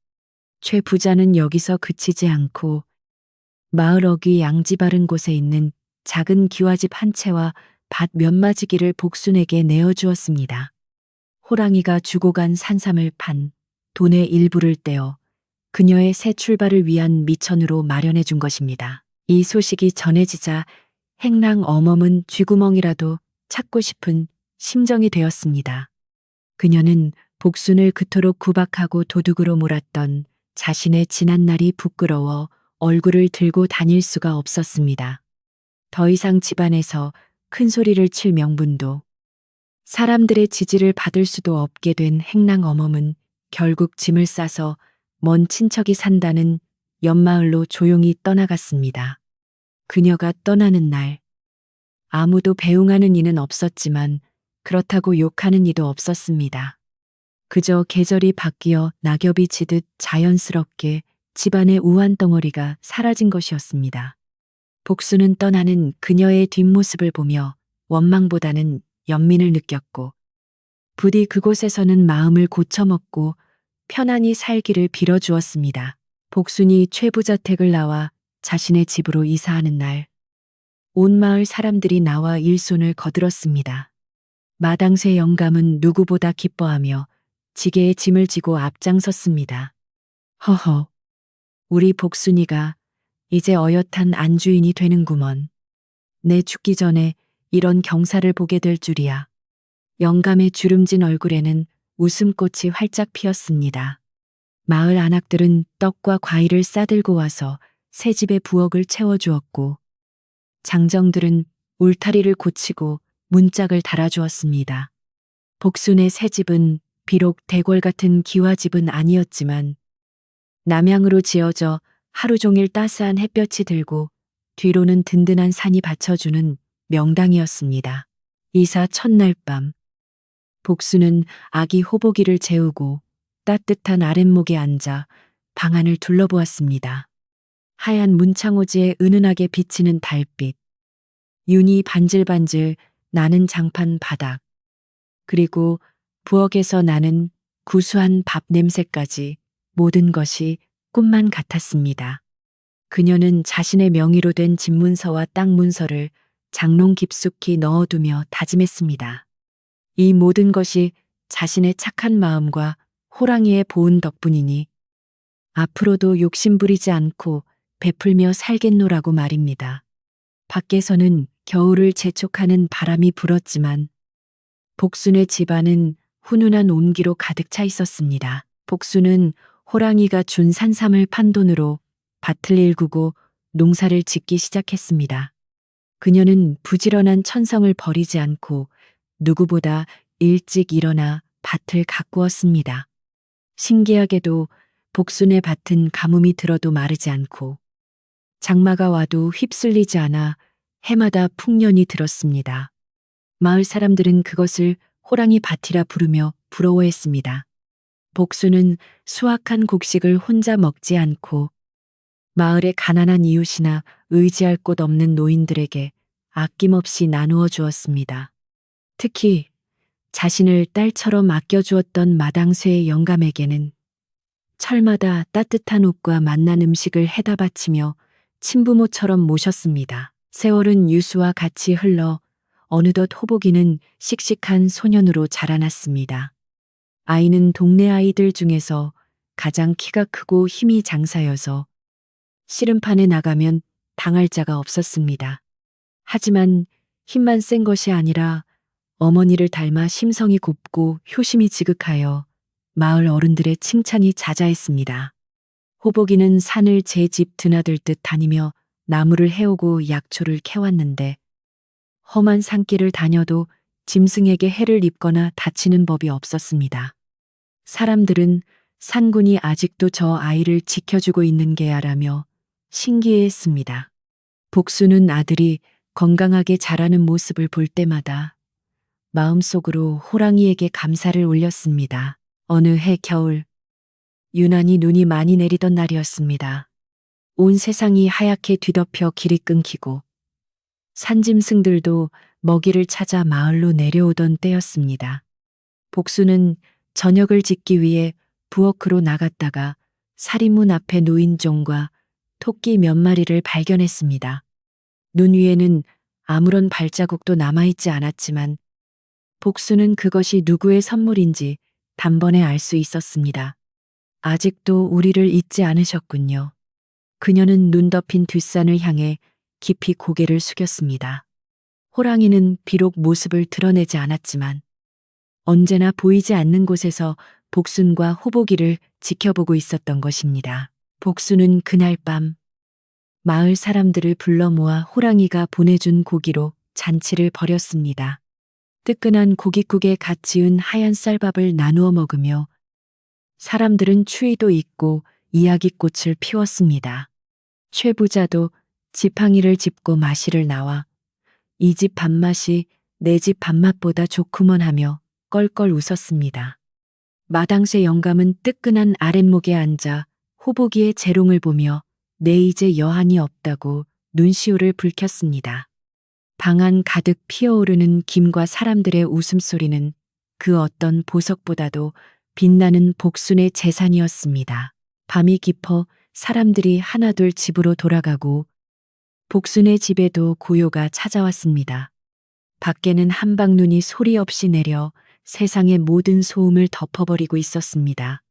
최 부자는 여기서 그치지 않고 마을 어귀 양지 바른 곳에 있는 작은 기와집 한 채와 밭 몇 마지기를 복순에게 내어주었습니다. 호랑이가 주고 간 산삼을 판 돈의 일부를 떼어 그녀의 새 출발을 위한 미천으로 마련해 준 것입니다. 이 소식이 전해지자 행랑 어멈은 쥐구멍이라도 찾고 싶은 심정이 되었습니다. 그녀는 복순을 그토록 구박하고 도둑으로 몰았던 자신의 지난날이 부끄러워 얼굴을 들고 다닐 수가 없었습니다. 더 이상 집안에서 큰 소리를 칠 명분도 사람들의 지지를 받을 수도 없게 된 행랑 어멈은 결국 짐을 싸서 먼 친척이 산다는 옆마을로 조용히 떠나갔습니다. 그녀가 떠나는 날 아무도 배웅하는 이는 없었지만 그렇다고 욕하는 이도 없었습니다. 그저 계절이 바뀌어 낙엽이 지듯 자연스럽게 집안의 우한 덩어리가 사라진 것이었습니다. 복순은 떠나는 그녀의 뒷모습을 보며 원망보다는 연민을 느꼈고 부디 그곳에서는 마음을 고쳐먹고 편안히 살기를 빌어주었습니다. 복순이 최부자택을 나와 자신의 집으로 이사하는 날, 온 마을 사람들이 나와 일손을 거들었습니다. 마당쇠 영감은 누구보다 기뻐하며 지게에 짐을 지고 앞장섰습니다. 허허, 우리 복순이가 이제 어엿한 안주인이 되는구먼. 내 죽기 전에 이런 경사를 보게 될 줄이야. 영감의 주름진 얼굴에는 웃음꽃이 활짝 피었습니다. 마을 안악들은 떡과 과일을 싸들고 와서 새 집의 부엌을 채워주었고 장정들은 울타리를 고치고 문짝을 달아주었습니다. 복순의 새 집은 비록 대궐 같은 기와집은 아니었지만 남향으로 지어져 하루 종일 따스한 햇볕이 들고 뒤로는 든든한 산이 받쳐주는 명당이었습니다. 이사 첫날 밤 복순은 아기 호복이를 재우고 따뜻한 아랫목에 앉아 방 안을 둘러보았습니다. 하얀 문창호지에 은은하게 비치는 달빛, 윤이 반질반질 나는 장판 바닥, 그리고 부엌에서 나는 구수한 밥 냄새까지 모든 것이 꿈만 같았습니다. 그녀는 자신의 명의로 된 집문서와 땅 문서를 장롱 깊숙이 넣어두며 다짐했습니다. 이 모든 것이 자신의 착한 마음과 호랑이의 보은 덕분이니 앞으로도 욕심부리지 않고 베풀며 살겠노라고 말입니다. 밖에서는 겨울을 재촉하는 바람이 불었지만 복순의 집안은 훈훈한 온기로 가득 차 있었습니다. 복순은 호랑이가 준 산삼을 판 돈으로 밭을 일구고 농사를 짓기 시작했습니다. 그녀는 부지런한 천성을 버리지 않고 누구보다 일찍 일어나 밭을 가꾸었습니다. 신기하게도 복순의 밭은 가뭄이 들어도 마르지 않고 장마가 와도 휩쓸리지 않아 해마다 풍년이 들었습니다. 마을 사람들은 그것을 호랑이 밭이라 부르며 부러워했습니다. 복순은 수확한 곡식을 혼자 먹지 않고 마을의 가난한 이웃이나 의지할 곳 없는 노인들에게 아낌없이 나누어 주었습니다. 특히 자신을 딸처럼 아껴주었던 마당쇠의 영감에게는 철마다 따뜻한 옷과 맛난 음식을 해다 바치며 친부모처럼 모셨습니다. 세월은 유수와 같이 흘러 어느덧 호복이는 씩씩한 소년으로 자라났습니다. 아이는 동네 아이들 중에서 가장 키가 크고 힘이 장사여서 씨름판에 나가면 당할 자가 없었습니다. 하지만 힘만 센 것이 아니라 어머니를 닮아 심성이 곱고 효심이 지극하여 마을 어른들의 칭찬이 자자했습니다. 호복이는 산을 제 집 드나들듯 다니며 나무를 해오고 약초를 캐왔는데 험한 산길을 다녀도 짐승에게 해를 입거나 다치는 법이 없었습니다. 사람들은 산군이 아직도 저 아이를 지켜주고 있는 게야라며 신기해했습니다. 복수는 아들이 건강하게 자라는 모습을 볼 때마다 마음속으로 호랑이에게 감사를 올렸습니다. 어느 해 겨울, 유난히 눈이 많이 내리던 날이었습니다. 온 세상이 하얗게 뒤덮여 길이 끊기고 산짐승들도 먹이를 찾아 마을로 내려오던 때였습니다. 복수는 저녁을 짓기 위해 부엌으로 나갔다가 사리문 앞에 놓인 종과 토끼 몇 마리를 발견했습니다. 눈 위에는 아무런 발자국도 남아있지 않았지만 복수는 그것이 누구의 선물인지 단번에 알 수 있었습니다. 아직도 우리를 잊지 않으셨군요. 그녀는 눈 덮인 뒷산을 향해 깊이 고개를 숙였습니다. 호랑이는 비록 모습을 드러내지 않았지만 언제나 보이지 않는 곳에서 복순과 호복이를 지켜보고 있었던 것입니다. 복순은 그날 밤 마을 사람들을 불러 모아 호랑이가 보내준 고기로 잔치를 벌였습니다. 뜨끈한 고깃국에 갓 지은 하얀 쌀밥을 나누어 먹으며 사람들은 추위도 잊고 이야기꽃을 피웠습니다. 최 부자도 지팡이를 짚고 마시를 나와 이 집 밥맛이 내 집 밥맛보다 좋구먼 하며 껄껄 웃었습니다. 마당쇠 영감은 뜨끈한 아랫목에 앉아 호복이의 재롱을 보며 내 이제 여한이 없다고 눈시울을 붉혔습니다. 방 안 가득 피어오르는 김과 사람들의 웃음소리는 그 어떤 보석보다도 빛나는 복순의 재산이었습니다. 밤이 깊어 사람들이 하나둘 집으로 돌아가고 복순의 집에도 고요가 찾아왔습니다. 밖에는 한방눈이 소리 없이 내려 세상의 모든 소음을 덮어버리고 있었습니다.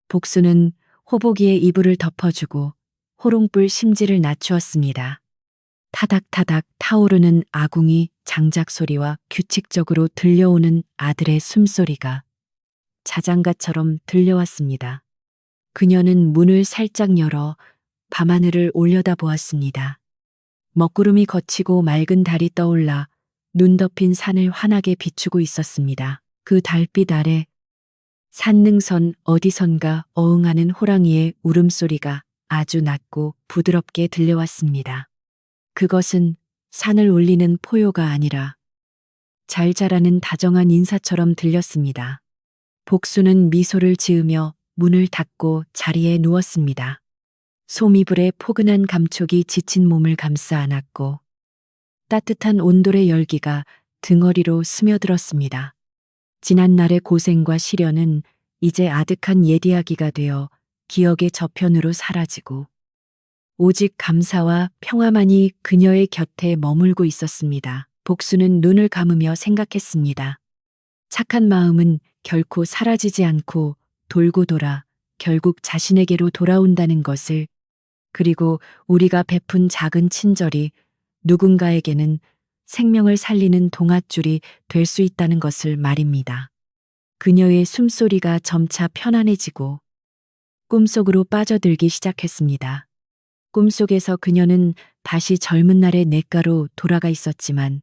복순은 호복이의 이불을 덮어주고 호롱불 심지를 낮추었습니다. 타닥타닥 타오르는 아궁이 장작 소리와 규칙적으로 들려오는 아들의 숨소리가 자장가처럼 들려왔습니다. 그녀는 문을 살짝 열어 밤하늘을 올려다보았습니다. 먹구름이 걷히고 맑은 달이 떠올라 눈 덮인 산을 환하게 비추고 있었습니다. 그 달빛 아래 산능선 어디선가 어흥하는 호랑이의 울음소리가 아주 낮고 부드럽게 들려왔습니다. 그것은 산을 울리는 포효가 아니라 잘 자라는 다정한 인사처럼 들렸습니다. 복수는 미소를 지으며 문을 닫고 자리에 누웠습니다. 소미불의 포근한 감촉이 지친 몸을 감싸 안았고 따뜻한 온돌의 열기가 등허리로 스며들었습니다. 지난날의 고생과 시련은 이제 아득한 옛 이야기가 되어 기억의 저편으로 사라지고 오직 감사와 평화만이 그녀의 곁에 머물고 있었습니다. 복수는 눈을 감으며 생각했습니다. 착한 마음은 결코 사라지지 않고 돌고 돌아 결국 자신에게로 돌아온다는 것을, 그리고 우리가 베푼 작은 친절이 누군가에게는 생명을 살리는 동아줄이 될 수 있다는 것을 말입니다. 그녀의 숨소리가 점차 편안해지고 꿈속으로 빠져들기 시작했습니다. 꿈속에서 그녀는 다시 젊은 날의 냇가로 돌아가 있었지만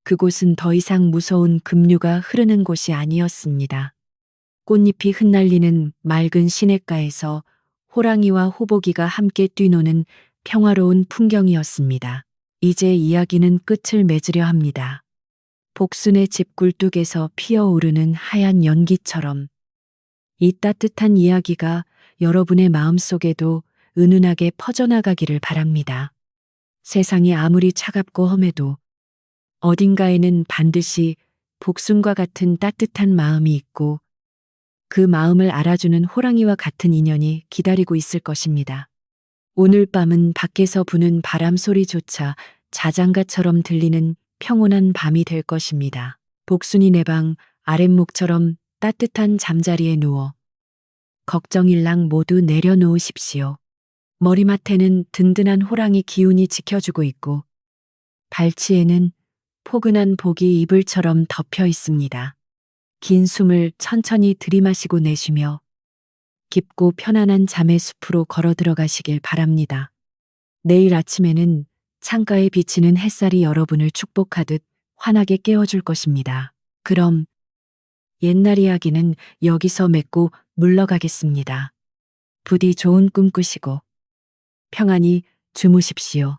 그곳은 더 이상 무서운 급류가 흐르는 곳이 아니었습니다. 꽃잎이 흩날리는 맑은 시냇가에서 호랑이와 호복이가 함께 뛰노는 평화로운 풍경이었습니다. 이제 이야기는 끝을 맺으려 합니다. 복순의 집 굴뚝에서 피어오르는 하얀 연기처럼 이 따뜻한 이야기가 여러분의 마음속에도 은은하게 퍼져나가기를 바랍니다. 세상이 아무리 차갑고 험해도 어딘가에는 반드시 복순과 같은 따뜻한 마음이 있고 그 마음을 알아주는 호랑이와 같은 인연이 기다리고 있을 것입니다. 오늘 밤은 밖에서 부는 바람 소리조차 자장가처럼 들리는 평온한 밤이 될 것입니다. 복순이 내 방 아랫목처럼 따뜻한 잠자리에 누워 걱정일랑 모두 내려놓으십시오. 머리맡에는 든든한 호랑이 기운이 지켜주고 있고 발치에는 포근한 복이 이불처럼 덮여 있습니다. 긴 숨을 천천히 들이마시고 내쉬며 깊고 편안한 잠의 숲으로 걸어 들어가시길 바랍니다. 내일 아침에는 창가에 비치는 햇살이 여러분을 축복하듯 환하게 깨워줄 것입니다. 그럼 옛날 이야기는 여기서 맺고 물러가겠습니다. 부디 좋은 꿈 꾸시고 평안히 주무십시오.